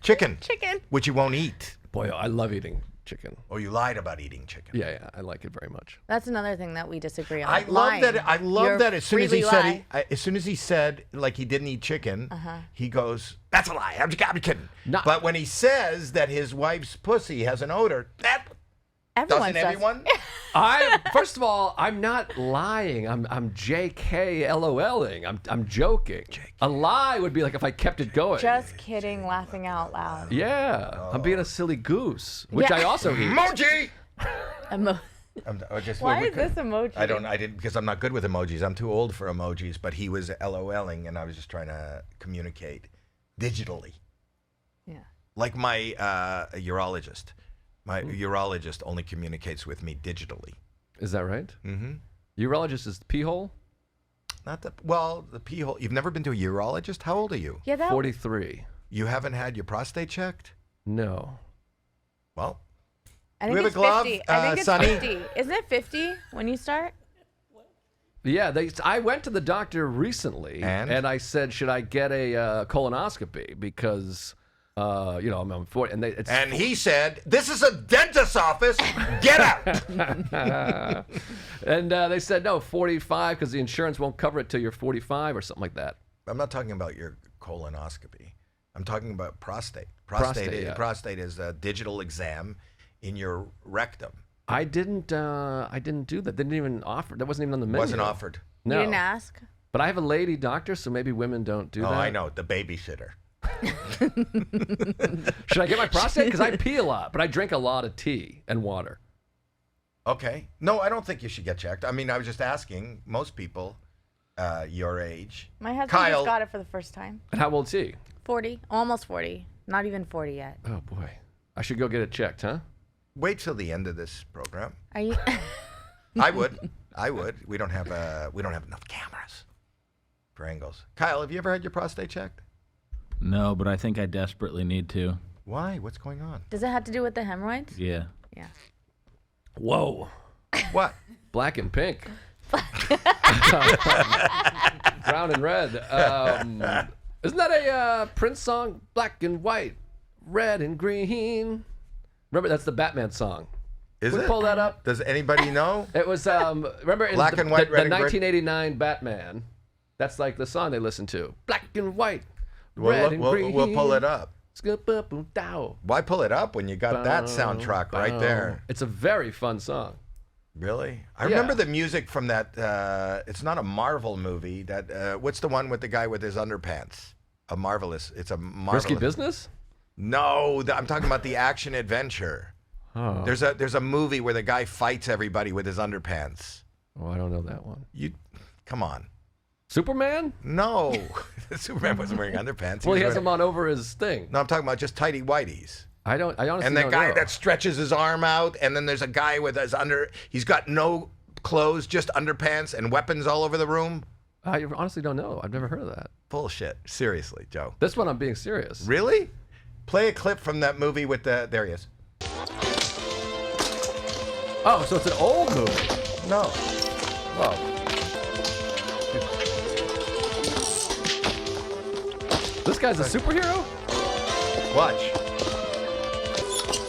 Chicken. Chicken. Which you won't eat. Boy, I love eating chicken. Oh, you lied about eating chicken. Yeah, I like it very much. That's another thing that we disagree on. I love Lying. that. I love You're that. As soon as he freely said, like he didn't eat chicken, he goes, "That's a lie. I'm kidding." No. But when he says that his wife's pussy has an odor, that Everyone doesn't says. everyone? First of all, I'm not lying. I'm JK-LOLing. I'm joking. A lie would be like if I kept it going. Just kidding, laughing out loud. Yeah, I'm being a silly goose, which Yeah. I also eat. Emoji. Why is this emoji? I didn't because I'm not good with emojis. I'm too old for emojis. But he was LOLing, and I was just trying to communicate digitally, Yeah. like my urologist. My urologist only communicates with me digitally. Is that right? Mm-hmm. Urologist is pee hole? Not the pee hole. You've never been to a urologist? How old are you? Yeah, that 43. You haven't had your prostate checked? No. Well, I Do think we have it's a glove, 50. I think it's Sonny? 50. Isn't it 50 when you start? Yeah, I went to the doctor recently, And? I said, should I get a colonoscopy because, I'm 40, and and he said, "This is a dentist's office. Get out." and they said no, 45 because the insurance won't cover it till you're 45 or something like that. I'm not talking about your colonoscopy. I'm talking about prostate. Prostate, yeah. Prostate is a digital exam in your rectum. I didn't do that. They didn't even offer. That wasn't even on the menu. Wasn't offered. No. You didn't ask? But I have a lady doctor, so maybe women don't do that. Oh, I know. The babysitter. Should I get my prostate? Because I pee a lot, but I drink a lot of tea and water. Okay. No, I don't think you should get checked. I mean, I was just asking most people your age. My husband Kyle, just got it for the first time. And how old's he? 40. Almost 40. Not even 40 yet. Oh boy, I should go get it checked, huh? wait till the end of this program. Are you? I would. We don't have enough cameras for angles. Kyle, have you ever had your prostate checked? No, but I think I desperately need to. Why? What's going on? Does it have to do with the hemorrhoids? Yeah. Yeah. Whoa. What? Black and pink. Brown and red. Isn't that a Prince song? Black and white, red and green. Remember, that's the Batman song. Is we it? Pull that up. Does anybody know? It was remember in Black and white, the red and green? 1989 Batman. That's like the song they listened to. Black and white, We'll, red look, and we'll, green. we'll pull it up. Skip-a-boom-dow. Why pull it up when you got that soundtrack right there? It's a very fun song. Really? I Yeah. remember the music from that. It's not a Marvel movie. That what's the one with the guy with his underpants? A marvelous. It's a marvelous. Risky Business? No, I'm talking about the action adventure. Oh. There's a movie where the guy fights everybody with his underpants. Oh, I don't know that one. Come on. Superman? No, Superman wasn't wearing underpants. Well, he has was them on over his thing. No, I'm talking about just tighty whities. I honestly And don't that guy know. that stretches his arm out, and then there's a guy with his he's got no clothes, just underpants and weapons all over the room. I honestly don't know. I've never heard of that. Bullshit. Seriously, Joe. This one I'm being serious. Really? Play a clip from that movie with the. There he is. Oh, so it's an old movie. No. Oh. This guy's a superhero? Watch.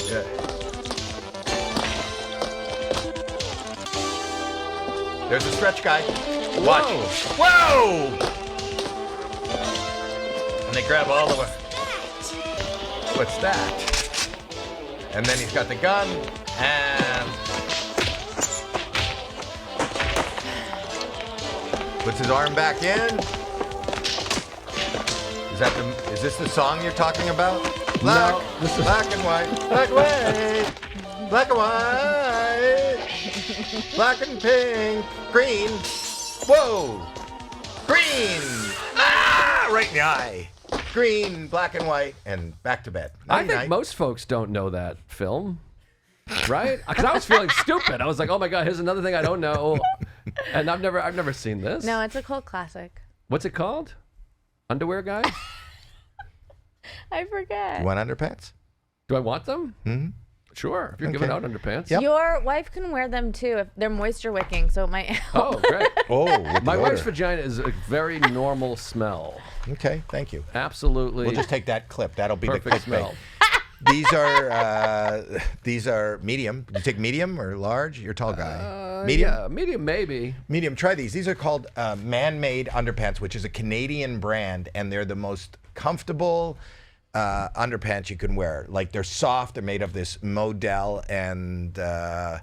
Yeah. There's a stretch guy. Watch. Whoa! And they grab all of it. What's that? And then he's got the gun and puts his arm back in. Is this the song you're talking about? Black, black and white, black and white, black and white, black and pink, green. Whoa, green. Ah, right in the eye. Green, black and white, and back to bed. I think Night-night. most folks don't know that film, right? Because I was feeling stupid. I was like, "Oh my god, here's another thing I don't know," and I've never seen this. No, it's a cult classic. What's it called? Underwear guy? I forget. You want underpants? Do I want them? Mm-hmm. Sure. If you're giving out underpants. Yep. Your wife can wear them too if they're moisture wicking, so it might help. Oh, great. Oh, with My the wife's odor. vagina is a very normal smell. Okay, thank you. Absolutely. We'll just take that clip. That'll be perfect the clickbait. smell. These are medium. You take medium or large? You're a tall guy. Medium? Yeah, medium maybe. Medium. Try these. These are called Man-Made Underpants, which is a Canadian brand, and they're the most comfortable underpants you can wear. Like, they're soft. They're made of this modal, and I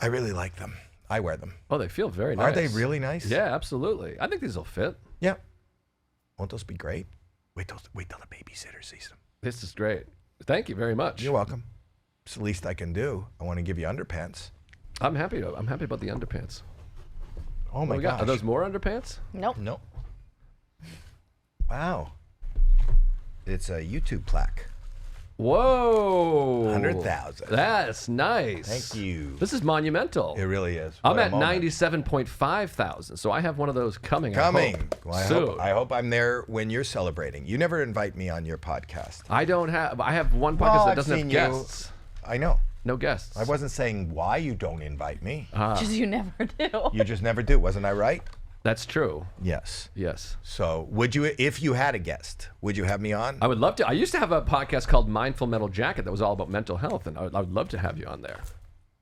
really like them. I wear them. Oh, they feel very nice. Are they really nice? Yeah, absolutely. I think these will fit. Yeah. Won't those be great? Wait till the babysitter sees them. This is great. Thank you very much. You're welcome. It's the least I can do. I want to give you underpants. I'm happy about the underpants. Oh my we got, gosh. are those more underpants? Nope. No. Wow. It's a YouTube plaque. Whoa. 100,000. That's nice. Thank you. This is monumental. It really is. I'm What a at moment. 97.5 thousand, so I have one of those coming. Coming. I hope, Well, soon. I hope I'm there when you're celebrating. You never invite me on your podcast. I have one podcast Well, that I've doesn't have seen guests. I know. No guests. I wasn't saying why you don't invite me. Because you never do. You just never do. Wasn't I right? That's true. Yes. Yes. So would you, if you had a guest, would you have me on? I would love to. I used to have a podcast called Mindful Mental Jacket that was all about mental health, and I would love to have you on there.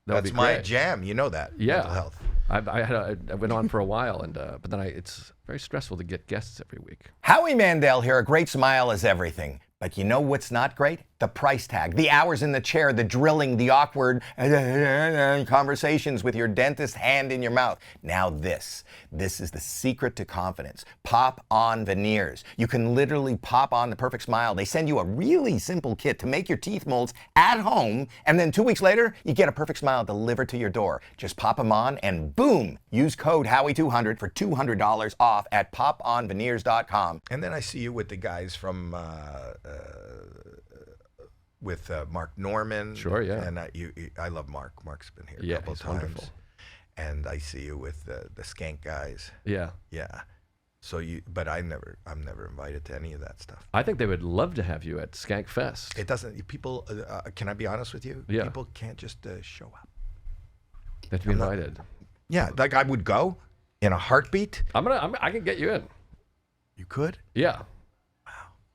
That would That's be my great. jam. You know that. Yeah. Mental health. I went on for a while, and but then it's very stressful to get guests every week. Howie Mandel here. A great smile is everything. But you know what's not great? The price tag, the hours in the chair, the drilling, the awkward conversations with your dentist hand in your mouth. Now this is the secret to confidence. Pop On Veneers. You can literally pop on the perfect smile. They send you a really simple kit to make your teeth molds at home, and then 2 weeks later, you get a perfect smile delivered to your door. Just pop them on and boom! Use code Howie200 for $200 off at poponveneers.com. And then I see you with the guys from with Mark Norman. Sure, yeah. And I love Mark. Mark's been here Yeah, a couple he's times. wonderful. And I see you with the Skank guys. Yeah. Yeah. So but I'm never invited to any of that stuff. I think they would love to have you at Skank Fest. It doesn't. People, can I be honest with you? Yeah. People can't just show up. They have to be invited. Yeah, like I would go in a heartbeat. I can get you in. You could? Yeah.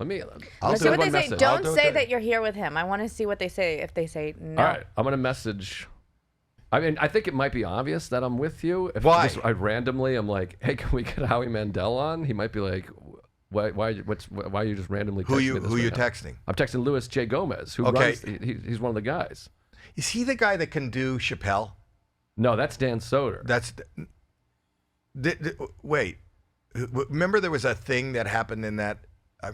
Let me. I'll Let's do see it. what they say. message. Don't do it say then. that you're here with him. I want to see what they say. If they say no, All right, I'm gonna message. I mean, I think it might be obvious that I'm with you. If Why? I randomly, I'm like, hey, can we get Howie Mandel on? He might be like, why are you just randomly texting me this Who you right now? texting? I'm texting Louis J. Gomez, who Okay. runs. He's one of the guys. Is he the guy that can do Chappelle? No, that's Dan Soder. That's. Wait. Remember there was a thing that happened in that. I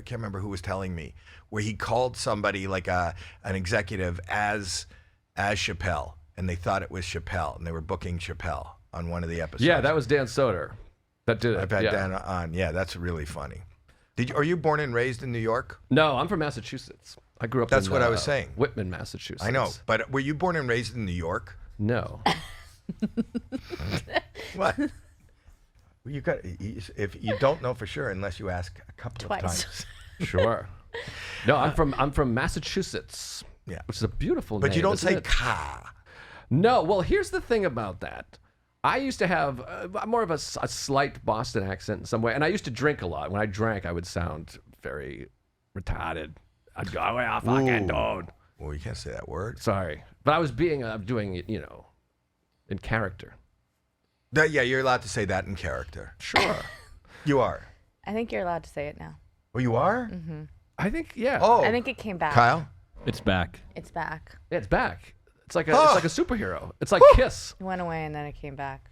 can't remember who was telling me, where he called somebody like an executive as Chappelle, and they thought it was Chappelle, and they were booking Chappelle on one of the episodes. Yeah, that was Dan Soder. That did it. I've had yeah. Dan on. Yeah, that's really funny. Are you born and raised in New York? No, I'm from Massachusetts. I grew up. That's in, what I was saying. Whitman, Massachusetts. I know, but were you born and raised in New York? No. What? You got. If you don't know for sure, unless you ask a couple of Twice. times. Sure. No, I'm from Massachusetts. Yeah. Which is a beautiful name. But you don't isn't say it? ka. No. Well, here's the thing about that. I used to have more of a slight Boston accent in some way, and I used to drink a lot. When I drank, I would sound very retarded. I'd go, "Oh, yeah, fucking dude." Well, you can't say that word. Sorry, but I was doing it, in character. Yeah, you're allowed to say that in character. Sure. You are. I think you're allowed to say it now. Oh, you are? I think, yeah. Oh, I think it came back. Kyle? It's back. It's back. Yeah, it's back. It's like a superhero. It's like Kiss. It went away and then it came back.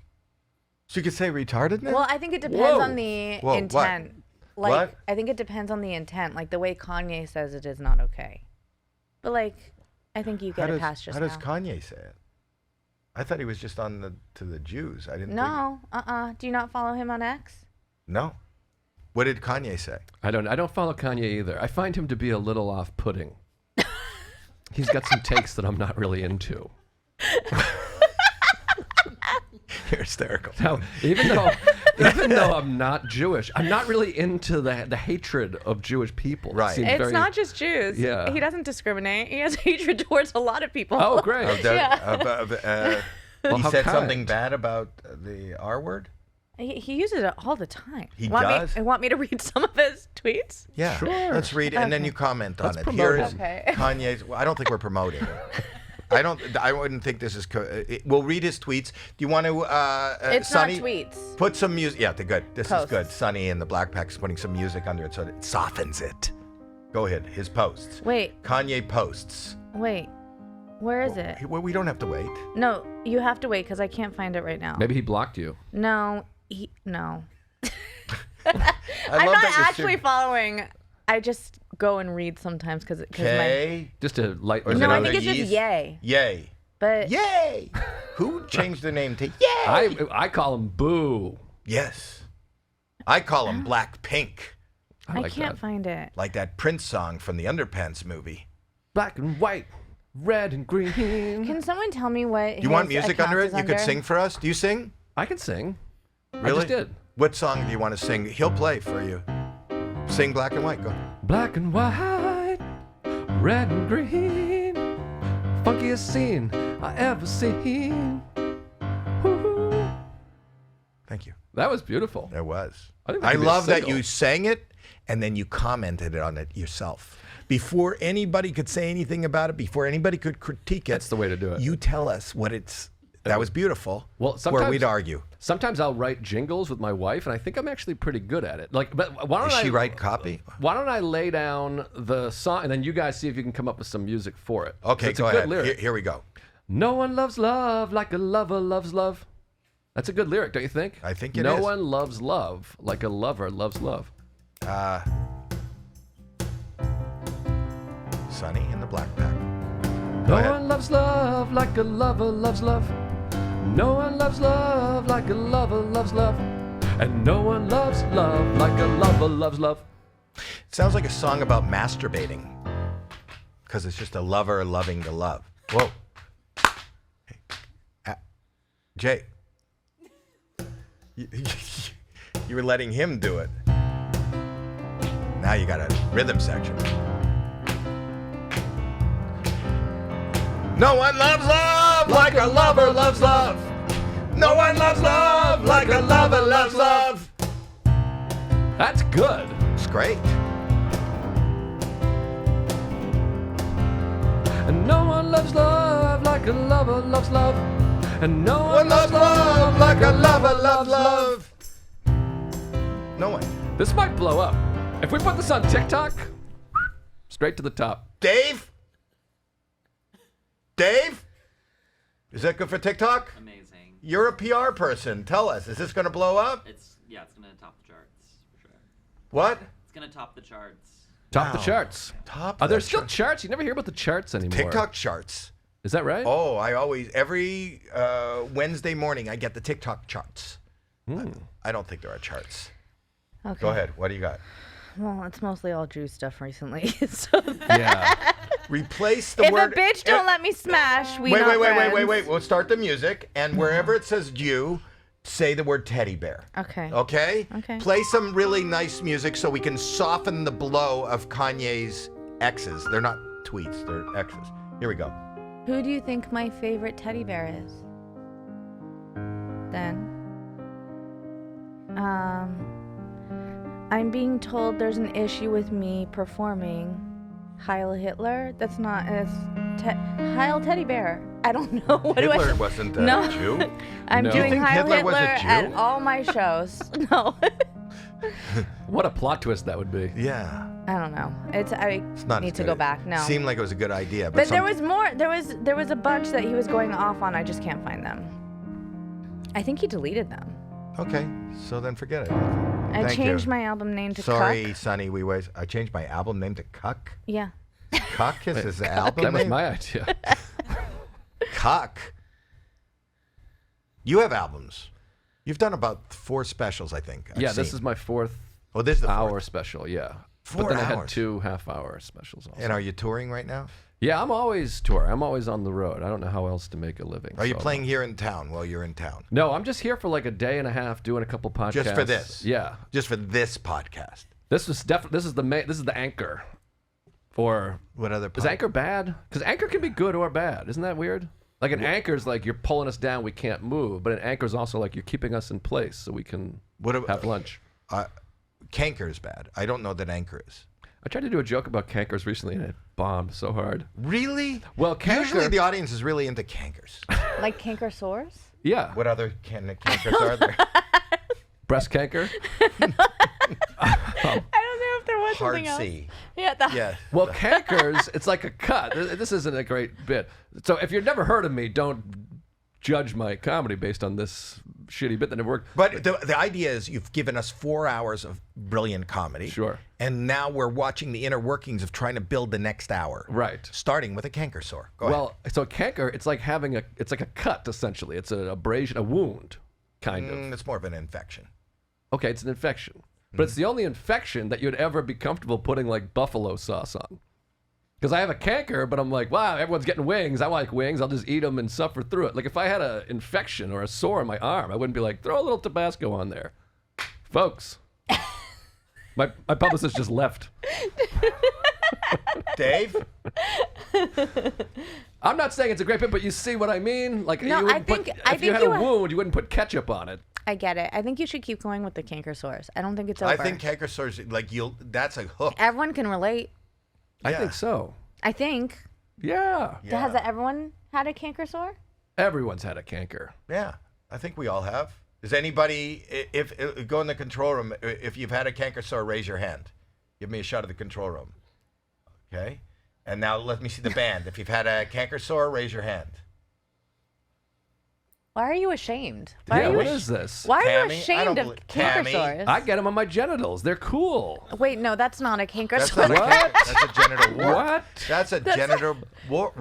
So you could say retarded now? Well, I think it depends Whoa. on the Whoa, what? intent. Like, What? I think it depends on the intent. Like the way Kanye says it is not okay. But like, I think you get a pass just how does now. Kanye say it? I thought he was just on to the Jews. I didn't No, Do you not follow him on X? think. No. What did Kanye say? I don't follow Kanye either. I find him to be a little off-putting. He's got some takes that I'm not really into. You're hysterical. Now, even though I'm not Jewish, I'm not really into the hatred of Jewish people. It Right. seems It's very- not just Jews. Yeah. He doesn't discriminate. He has hatred towards a lot of people. Oh, great. He how said kind. something bad about the R word? He uses it all the time. He want does? Want me to read some of his tweets? Yeah. Sure. Let's read it, and then you comment on Let's it. promote Here it. is Okay. Kanye's. Well, I don't think we're promoting it. I wouldn't think this is. We'll read his tweets. Do you want to? It's Sonny, not tweets. Put some music. Yeah, they're good. This is Posts. good. Sonny and the Black Pack's putting some music under it so that it softens it. Go ahead. His posts. Wait, Kanye posts. wait. Where is it? Well, we don't have to wait. No, you have to wait because I can't find it right now. Maybe he blocked you. No, no. I'm love not that you're actually following. I just go and read sometimes because my. Okay. Just to lighten Or is it it No, I up. under think it's just yeast? yay. Yay. But Yay. Who changed their name to Yay? I call him Boo. Yes. I call him Black Pink, I like can't that. find it. like that Prince song from the Underpants movie. Black and white, red and green. Can someone tell me what? Do you want music under it? You could sing for us. Do you sing? I can sing. Really? I just did. What song do you want to sing? He'll play for you. Sing Black and White. Go. Black and white, red and green, funkiest scene I ever seen. Woo-hoo. Thank you. That was beautiful. There was. I think that I could be a love that single. you sang it and then you commented on it yourself. Before anybody could say anything about it, before anybody could critique it. That's the way to do it. You tell us what it's. That was beautiful. Well, where sometimes we'd argue. Sometimes I'll write jingles with my wife, and I think I'm actually pretty good at it. Like, but why don't Does she I write copy? Why don't I lay down the song, and then you guys see if you can come up with some music for it? Okay, It's a go good ahead. lyric. Here we go. No one loves love like a lover loves love. That's a good lyric, don't you think? I think it no is. one loves love like a lover loves love. Sonny and the Black Pack. No ahead. one loves love like a lover loves love. No one loves love like a lover loves love. And no one loves love like a lover loves love. It sounds like a song about masturbating. Because it's just a lover loving to love. Whoa. Hey. Jay. You were letting him do it. Now you got a rhythm section. No one loves love like a lover loves love. No one loves love like a lover loves love. That's good. It's great. And no one loves love like a lover loves love. And no One loves love like a lover loves love. No one. This might blow up. If we put this on TikTok, straight to the top. Dave? Dave? Is that good for TikTok? Amazing. You're a PR person. Tell us, is this going to blow up? It's gonna top the charts for sure. What? It's gonna top the charts. Top the Wow. charts. Top Are there the still chart- charts? You never hear about the charts anymore. TikTok charts. Is that right? Oh, every Wednesday morning I get the TikTok charts. I don't think there are charts. Okay. Go ahead. What do you got? Well, it's mostly all Jew stuff recently. So Yeah. Replace the if word. a bitch don't let me smash, we Wait, not wait, wait, friends. wait, wait, wait. We'll start the music, and wherever it says Jew, say the word teddy bear. Okay. Okay? Okay. Play some really nice music so we can soften the blow of Kanye's exes. They're not tweets, they're exes. Here we go. Who do you think my favorite teddy bear is? Then. I'm being told there's an issue with me performing Heil Hitler. That's not. It's Heil Teddy Bear. I don't know. What do I? Hitler wasn't a No. Jew. I'm No. Do you doing think Heil Hitler Hitler was a Jew? at all my shows. No. What a plot twist that would be. Yeah. I don't know. I It's not need as to good. go back. No. Seemed like it was a good idea, But there some- was more. There was a bunch that he was going off on. I just can't find them. I think he deleted them. Okay, so then forget it. I Thank changed you. my album name to Sorry, Cuck. Sonny. I changed my album name to Cuck. Yeah. Cuck is his album That was name. my idea. Cuck. You have albums. You've done about 4 specials, I think. I've Yeah, this seen. is my 4th Oh, this is the hour fourth. special, yeah. 4 But then I had hours. 2 half-hour specials also. And are you touring right now? Yeah, I'm always touring. I'm always on the road. I don't know how else to make a living. Are you so- playing here in town while you're in town? No, I'm just here for like a day and a half doing a couple podcasts. Just for this? Yeah. Just for this podcast? This is definitely this is the anchor. Or What other is anchor bad? Because anchor can be good or bad. Isn't that weird? Like an anchor's like you're pulling us down, we can't move. But an anchor's also like you're keeping us in place so we can have lunch. Canker is bad. I don't know that anchor is. I tried to do a joke about cankers recently and it bombed so hard. Really? Well, canker, Usually the audience is really into cankers. Like canker sores? yeah, What other cankers are there? breast canker. I don't know if there was Hard something else. C. Yeah. Yeah. Well, cankers, it's like a cut. This isn't a great bit. So if you've never heard of me, don't judge my comedy based on this shitty bit that never worked. But the idea is you've given us 4 hours of brilliant comedy. Sure. And now we're watching the inner workings of trying to build the next hour. Right. Starting with a canker sore. Go ahead. Well, so canker, it's like having it's like a cut essentially. It's an abrasion, a wound, kind of. It's more of an infection. Okay, it's an infection, but it's the only infection that you'd ever be comfortable putting like buffalo sauce on. Because I have a canker, but I'm like, wow, everyone's getting wings. I like wings. I'll just eat them and suffer through it. Like if I had an infection or a sore on my arm, I wouldn't be like, throw a little Tabasco on there, folks. My publicist just left. Dave? I'm not saying it's a great bit, but you see what I mean? Like, No, you wouldn't I think if you had a wound, you wouldn't put ketchup on it. I get it. I think you should keep going with the canker sores. I don't think it's over. I think canker sores, like that's a hook. Everyone can relate. I Yeah. think so. I think. Yeah. Has everyone had a canker sore? Everyone's had a canker. Yeah, I think we all have. Is anybody, if go in the control room, if you've had a canker sore, raise your hand. Give me a shot of the control room. Okay? And now let me see the band. If you've had a canker sore, raise your hand. Why are you ashamed? Why Yeah, are you what is this? Why are Tammy? you I ashamed don't of believe- canker Tammy? sores? I get them on my genitals. They're cool. Wait, no, that's not a canker That's sore. not a What? That's a genital wart. What? That's a genital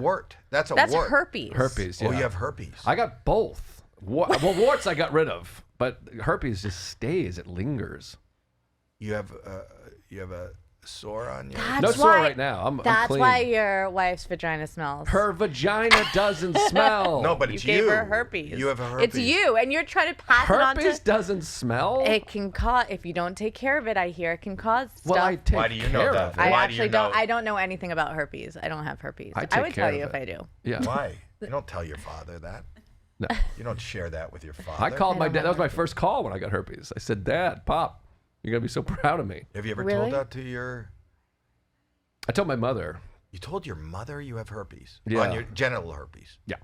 wart. That's a That's wart. herpes. Herpes, yeah. Oh, you have herpes. I got both. Well, warts I got rid of, but herpes just stays. It lingers. You have a sore on you? That's No sore why- right now. I'm That's clean. why your wife's vagina smells. Her vagina doesn't smell. No, but you it's gave you. her herpes. You have a herpes. It's you, and you're trying to pass Herpes it on to. doesn't smell. It can cause if you don't take care of it. I hear it can cause stuff. Well, I take Why do you know care that? of it. I Why do actually you know? don't. I don't know anything about herpes. I don't have herpes. I I take would care tell you of if it. I do. Yeah. Why? You don't tell your father that. No. You don't share that with your father. I called my don't dad. have That was my herpes. first call when I got herpes. I said, "Dad, Pop, you're gonna be so proud of me." Have you ever Really? told that to your... I told my mother. You told your mother you have herpes? Yeah. On your genital herpes? Yeah.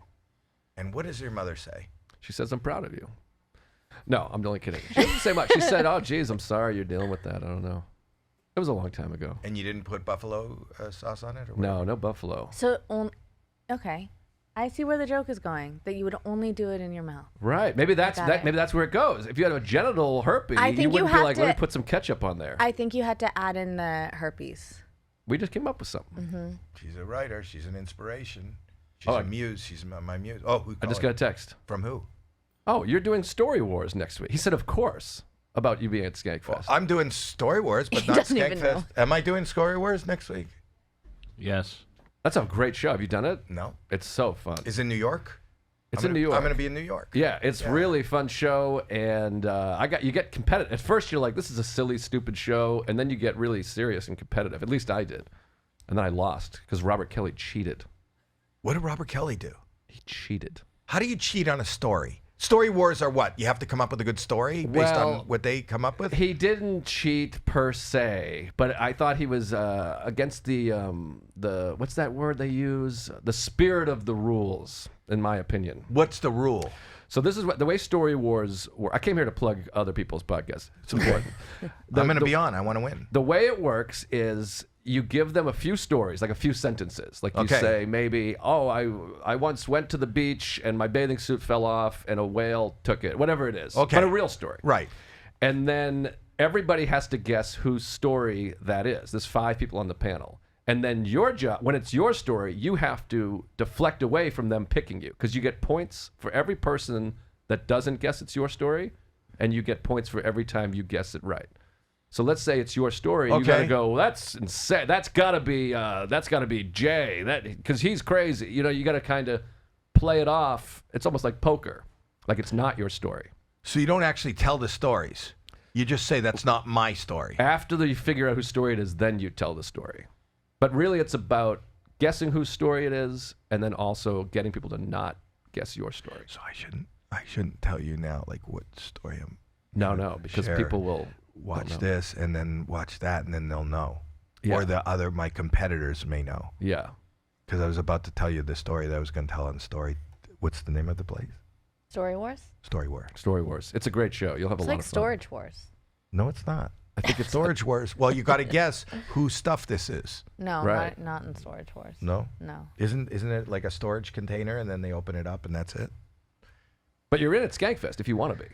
And what does your mother say? She says, "I'm proud of you." No, I'm only kidding. She didn't say much. She said, "Oh, geez, I'm sorry you're dealing with that. I don't know." It was a long time ago. And you didn't put buffalo sauce on it? Or No, no buffalo. So, okay, I see where the joke is going. That you would only do it in your mouth. Right. Maybe that's got that. it. Maybe that's where it goes. If you had a genital herpes, I think you you wouldn't be have like, "Let me to- put some ketchup on there." I think you had to add in the herpes. We just came up with something. She's a writer. She's an inspiration. She's Oh, a muse. She's my muse. Oh, who I just got a text. From who? Oh, you're doing Story Wars next week. He said, "Of course," about you being at Skankfest. Well, I'm doing Story Wars, but He not doesn't even know. Skankfest. Am I doing Story Wars next week? Yes. That's a great show. Have you done it? No. It's so fun. Is it in New York? It's I'm in gonna- New York. I'm going to be in New York. Yeah, it's really fun show, and you get competitive. At first, you're like, "This is a silly, stupid show," and then you get really serious and competitive. At least I did, and then I lost because Robert Kelly cheated. What did Robert Kelly do? He cheated. How do you cheat on a story? Story Wars are what? You have to come up with a good story based on what they come up with? He didn't cheat per se, but I thought he was against the what's that word they use? The spirit of the rules, in my opinion. What's the rule? So this is what the way Story Wars work. I came here to plug other people's podcasts. It's important. I'm going to be on. I want to win. The way it works is you give them a few stories, like a few sentences. Like you Okay. say maybe, "Oh, I once went to the beach and my bathing suit fell off and a whale took it." Whatever it is. Okay. But a real story. Right. And then everybody has to guess whose story that is. There's 5 people on the panel. And then your job, when it's your story, you have to deflect away from them picking you because you get points for every person that doesn't guess it's your story, and you get points for every time you guess it right. So let's say it's your story. You gotta Okay. go, "Well, that's insane. That's gotta be Jay. Because he's crazy." You know, you gotta kind of play it off. It's almost like poker, like it's not your story. So you don't actually tell the stories. You just say, "That's not my story." After you figure out whose story it is, then you tell the story. But really, it's about guessing whose story it is, and then also getting people to not guess your story. So I shouldn't tell you now, like, what story I'm... No, because share. people will Watch know. this and then watch that, and then they'll know. Yeah. Or my competitors may know. Yeah. Because I was about to tell you the story that I was going to tell on the story. What's the name of the place? Story Wars. Story War. Story Wars. It's a great show. You'll have It's a lot like of fun. Storage Wars. No, it's not. I think it's Storage Wars. Well, you got to guess whose stuff this is. No, Right. not in Storage Wars. No? No. Isn't it like a storage container and then they open it up and that's it? But you're in at Skankfest if you want to be.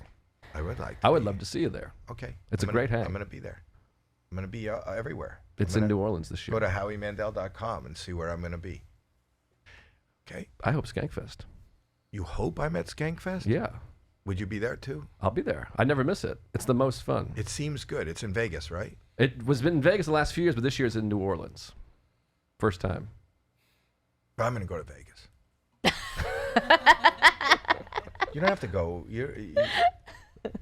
I would like I would love to see you there. Okay. It's a great hang. I'm going to be there. I'm going to be everywhere. It's I'm in gonna New Orleans this Go year. to HowieMandel.com and see where I'm going to be. Okay. I hope Skankfest. You hope I'm at Skankfest? Yeah. Would you be there too? I'll be there. I never miss it. It's the most fun. It seems good. It's in Vegas, right? It was been in Vegas the last few years, but this year it's in New Orleans. First time. But I'm going to go to Vegas. You don't have to go.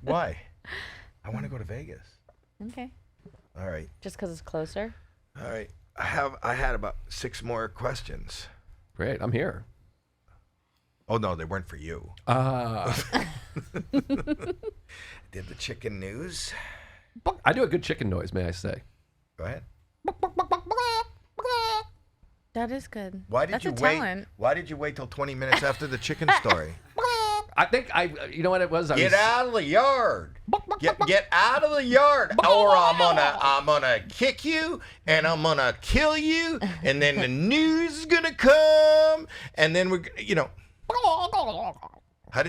Why? I want to go to Vegas. Okay. All right. Just because it's closer. All right. I had about 6 more questions. Great. I'm here. Oh no, they weren't for you. Did the chicken news? I do a good chicken noise, may I say. Go ahead. That is good. Why did That's you a wait? talent. Why did you wait till 20 minutes after the chicken story? I think you know what it was? Get out of the yard. Get out of the yard, or I'm gonna kick you and I'm gonna kill you, and then the news is gonna come, and then How did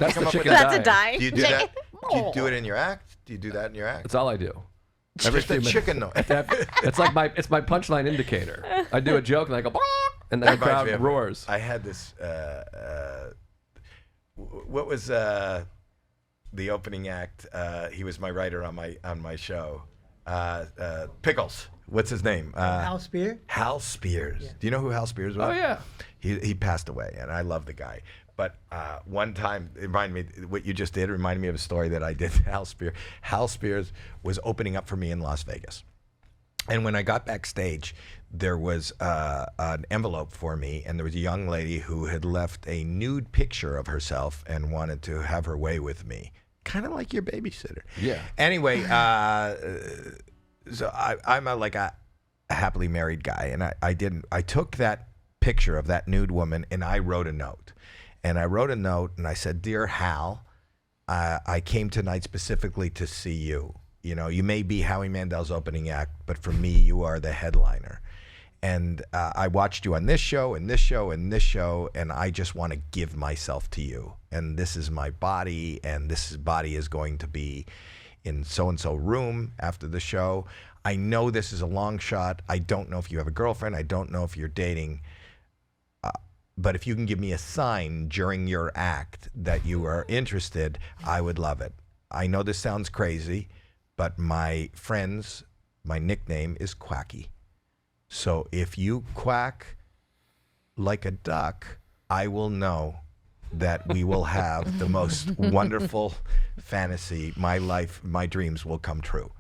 That's you the come up with chicken that? That's a die. Do you do that? Do you do it in your act? Do you do that in your act? That's all I do. It's just a chicken noise. It's like my punchline indicator. I do a joke and I go, and then the Reminds crowd me of- roars. I had this. What was the opening act? He was my writer on my show. Pickles. What's his name? Hal Spear? Hal Spears. Do you know who Hal Spears was? Oh, yeah. He passed away, and I love the guy. But one time, it reminded me, what you just did reminded me of a story that I did to Hal Spears. Hal Spears was opening up for me in Las Vegas. And when I got backstage, there was an envelope for me, and there was a young lady who had left a nude picture of herself and wanted to have her way with me. Kind of like your babysitter. Yeah. Anyway, so I'm a happily married guy, and I took that picture of that nude woman and I wrote a note. And I wrote a note and I said, "Dear Hal, I came tonight specifically to see you. You know, you may be Howie Mandel's opening act, but for me, you are the headliner. And I watched you on this show and this show and this show, and I just want to give myself to you. And this is my body, and this body is going to be in so-and-so room after the show. I know this is a long shot. I don't know if you have a girlfriend. I don't know if you're dating. But if you can give me a sign during your act that you are interested, I would love it. I know this sounds crazy, but my friends, my nickname is Quacky. So if you quack like a duck, I will know that we will have the most wonderful fantasy. My life, my dreams will come true."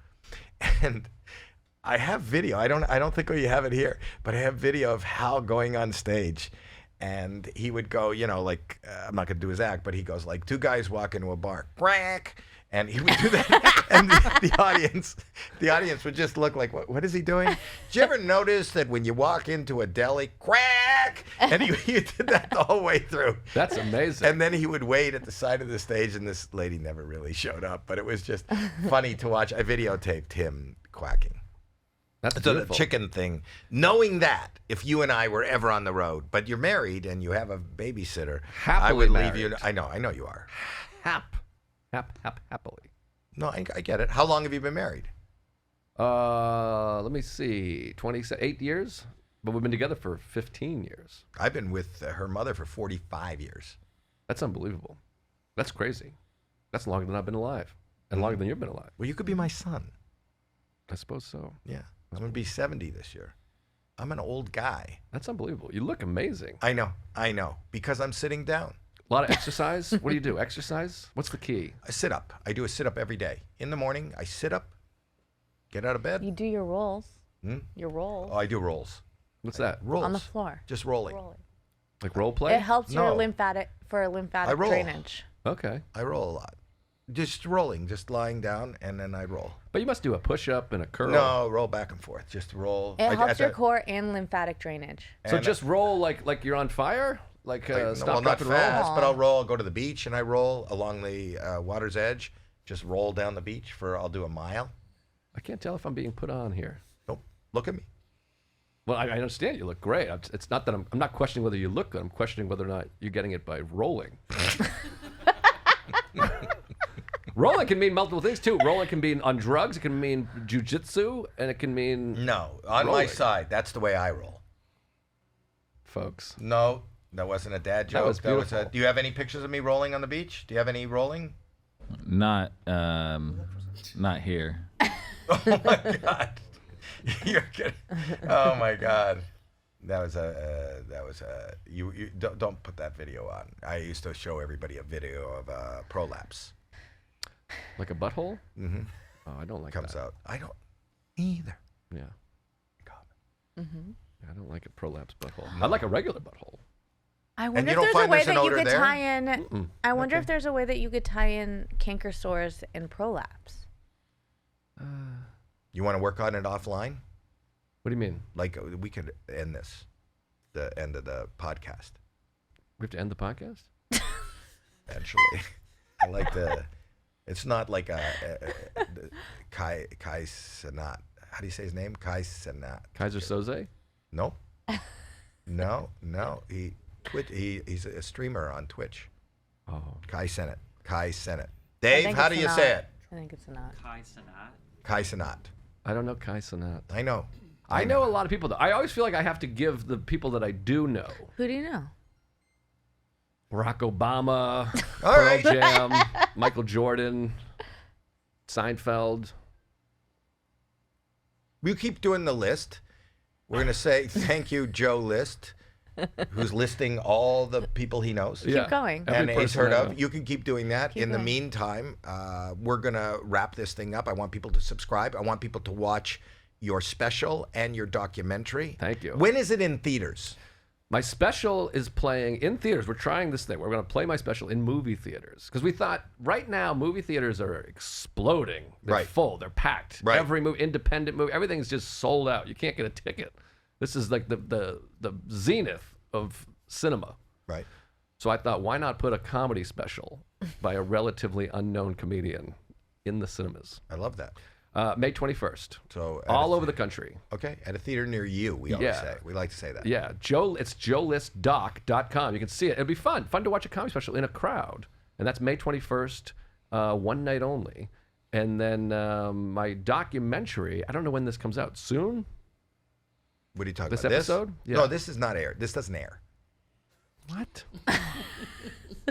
And I have video. I don't think we have it here, but I have video of Hal going on stage. And he would go, I'm not going to do his act, but he goes like, 2 guys walk into a bar, quack. And he would do that, and the audience would just look like, what is he doing? Did you ever notice that when you walk into a deli, quack? And he did that the whole way through. That's amazing. And then he would wait at the side of the stage, and this lady never really showed up, but it was just funny to watch. I videotaped him quacking. That's so beautiful. The chicken thing, knowing that if you and I were ever on the road, but you're married and you have a babysitter, Happily I would married. leave you. I know you are. Happily. No, I get it. How long have you been married? Let me see, 28 years, but we've been together for 15 years. I've been with her mother for 45 years. That's unbelievable. That's crazy. That's longer than I've been alive, and longer than you've been alive. Well, you could be my son. I suppose so. Yeah. I'm going to be 70 this year. I'm an old guy. That's unbelievable. You look amazing. I know. Because I'm sitting down. A lot of exercise? What do you do? Exercise? What's the key? I sit up. I do a sit up every day. In the morning, I sit up, get out of bed. You do your rolls. Your rolls. Oh, I do rolls. What's that? Rolls. On the floor. Just rolling. Like role play? It helps your No. lymphatic I roll. drainage. Okay. I roll a lot. Just rolling, just lying down, and then I roll. But you must do a push-up and a curl. No, roll back and forth. Just roll. It helps your core and lymphatic drainage. So just roll like you're on fire? Like stop, well, drop, not and fast, roll? but I'll roll. I'll go to the beach and I roll along the water's edge. Just roll down the beach I'll do a mile. I can't tell if I'm being put on here. Nope. Look at me. Well, I understand you look great. It's not that I'm not questioning whether you look good. I'm questioning whether or not you're getting it by rolling. Rolling can mean multiple things too. Rolling can mean on drugs. It can mean jujitsu, and it can mean No, on rolling. my side. That's the way I roll. Folks. No, that wasn't a dad joke. That was beautiful. Do you have any pictures of me rolling on the beach? Do you have any rolling? Not here. Oh my God. You're kidding. Oh my God. That was you don't put that video on. I used to show everybody a video of prolapse. Like a butthole? Mm-hmm. Oh, I don't like Comes that. out. I don't either. Yeah. Mm-hmm. I don't like a prolapse butthole. I like a regular butthole. I wonder you if don't there's a find way there's an that you odor could there? tie in. Mm-mm. I wonder if there's a way that you could tie in canker sores and prolapse. You want to work on it offline? What do you mean? Like we could end this, the end of the podcast. We have to end the podcast? Eventually. I like the. It's not like Kai Sanat. How do you say his name? Kai Sanat. Kaiser Soze? Nope. No. He's a streamer on Twitch. Oh. Kai Senate. I Dave, think how it's do you Sanat. say it? I think it's not. Kai Sanat. Kai Sanat. I don't know Kai Sanat. I know. I know a lot of people. I always feel like I have to give the people that I do know. Who do you know? Barack Obama, All Pearl right. Jam, Michael Jordan, Seinfeld. We keep doing the list. We're going to say thank you, Joe List, who's listing all the people he knows. Keep going. And Every he's person heard I of. know. You can keep doing that. In the going. meantime, we're going to wrap this thing up. I want people to subscribe. I want people to watch your special and your documentary. Thank you. When is it in theaters? My special is playing in theaters. We're trying this thing. We're going to play my special in movie theaters because we thought right now movie theaters are exploding. They're Right. full. They're packed. Right. Every movie, independent movie, everything's just sold out. You can't get a ticket. This is like the zenith of cinema. Right. So I thought, why not put a comedy special by a relatively unknown comedian in the cinemas? I love that. May 21st. So all over the country. Okay, at a theater near you, we always Yeah. say. We like to say that. Yeah, it's joelistdoc.com. You can see it. It'll be fun to watch a comedy special in a crowd. And that's May 21st, one night only. And then my documentary, I don't know when this comes out. Soon? What are you talking This about? episode? Yeah. No, this is not aired. This doesn't air. What?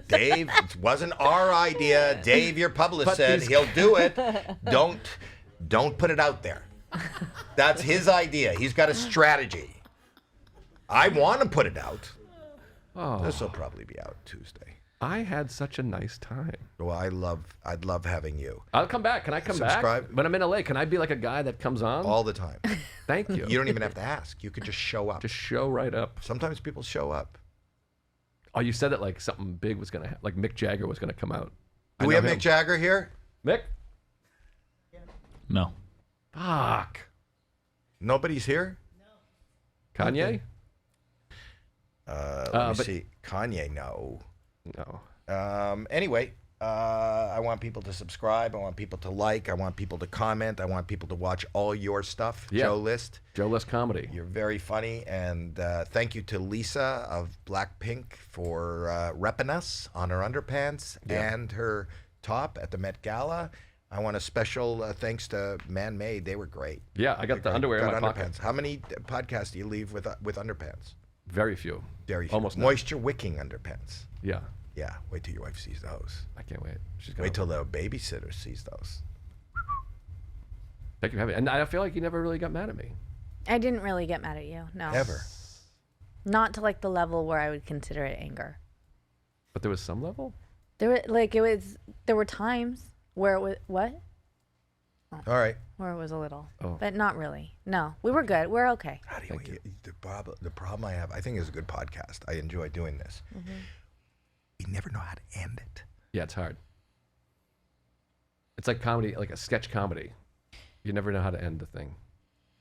Dave, it wasn't our idea. Dave, your publicist, But said these- he'll do it. Don't put it out there. That's his idea. He's got a strategy. I want to put it out. Oh, This will probably be out Tuesday. I had such a nice time. Well, I'd love having you I'll come back. Can I come Subscribe. back? When I'm in LA, can I be like a guy that comes on? all the time. Thank you. You don't even have to ask. You could just show up. Just show right up. Sometimes people show up. Oh, you said that like something big was going to happen. Like Mick Jagger was going to come out. Do I we know have him. Mick Jagger here? Mick? No. Fuck. Nobody's here? Kanye? Let me but- see. Kanye, no. No. Anyway, I want people to subscribe. I want people to like. I want people to comment. I want people to watch all your stuff. Yeah. Joe List, Joe List Comedy. you're very funny. And thank you to Lisa of Blackpink for repping us on her underpants and her top at the Met Gala. I want a special thanks to Man Made. They were great. Yeah, I got the underwear in Got my underpants. pocket. How many podcasts do you leave with underpants? Very few. Very few. Almost none. Moisture wicking underpants. Yeah. Yeah, wait till your wife sees those. I can't wait. She's gonna Wait till the babysitter sees those. Thank you for having me. And I feel like you never really got mad at me. I didn't really get mad at you. No. Ever. Not to like the level where I would consider it anger. But there was some level? There were times where it was what? All right. Where it was a little. Oh. But not really. No. We were good. We're okay. How do you, the problem I have, I think it's a good podcast. I enjoy doing this. You never know how to end it. Yeah, it's hard. It's like comedy, like a sketch comedy. You never know how to end the thing.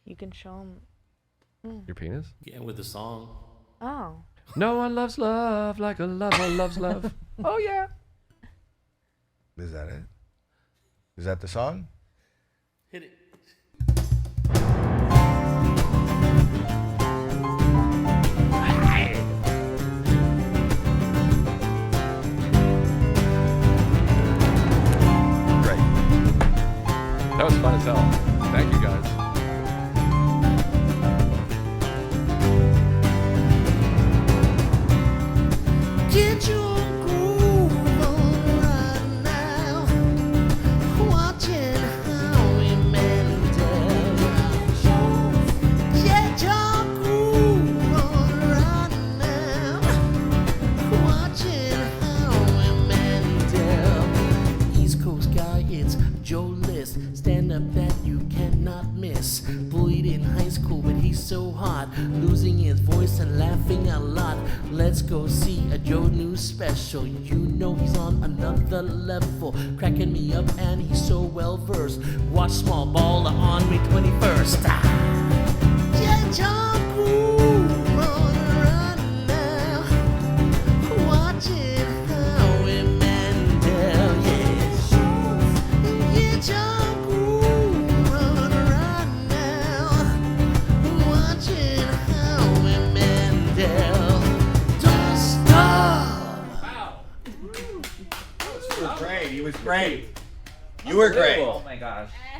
You can show them. Your penis? Yeah, with the song. Oh. No one loves love like a lover loves love. Oh, yeah. Is that it? Is that the song? Hit it. Great. That was fun as hell. Thank you, guys. Get your groove on right now. Watching Howie Mandel. Get your groove on right now. Watching Howie Mandel. East Coast guy, it's Joe List. Stand up that you cannot miss. Bullied in high school, but he's so hot. Losing his voice and laughing a lot. Let's go see a Joe News special. You know he's on another level. Cracking me up and he's so well versed. Watch Small Baller on May 21st. Get your groove on right now. Watching Howie Mandel, yes. Get your groove on right now. Watching Howie Mandel Does Stuff. Great. He was great. You were great. Oh my gosh.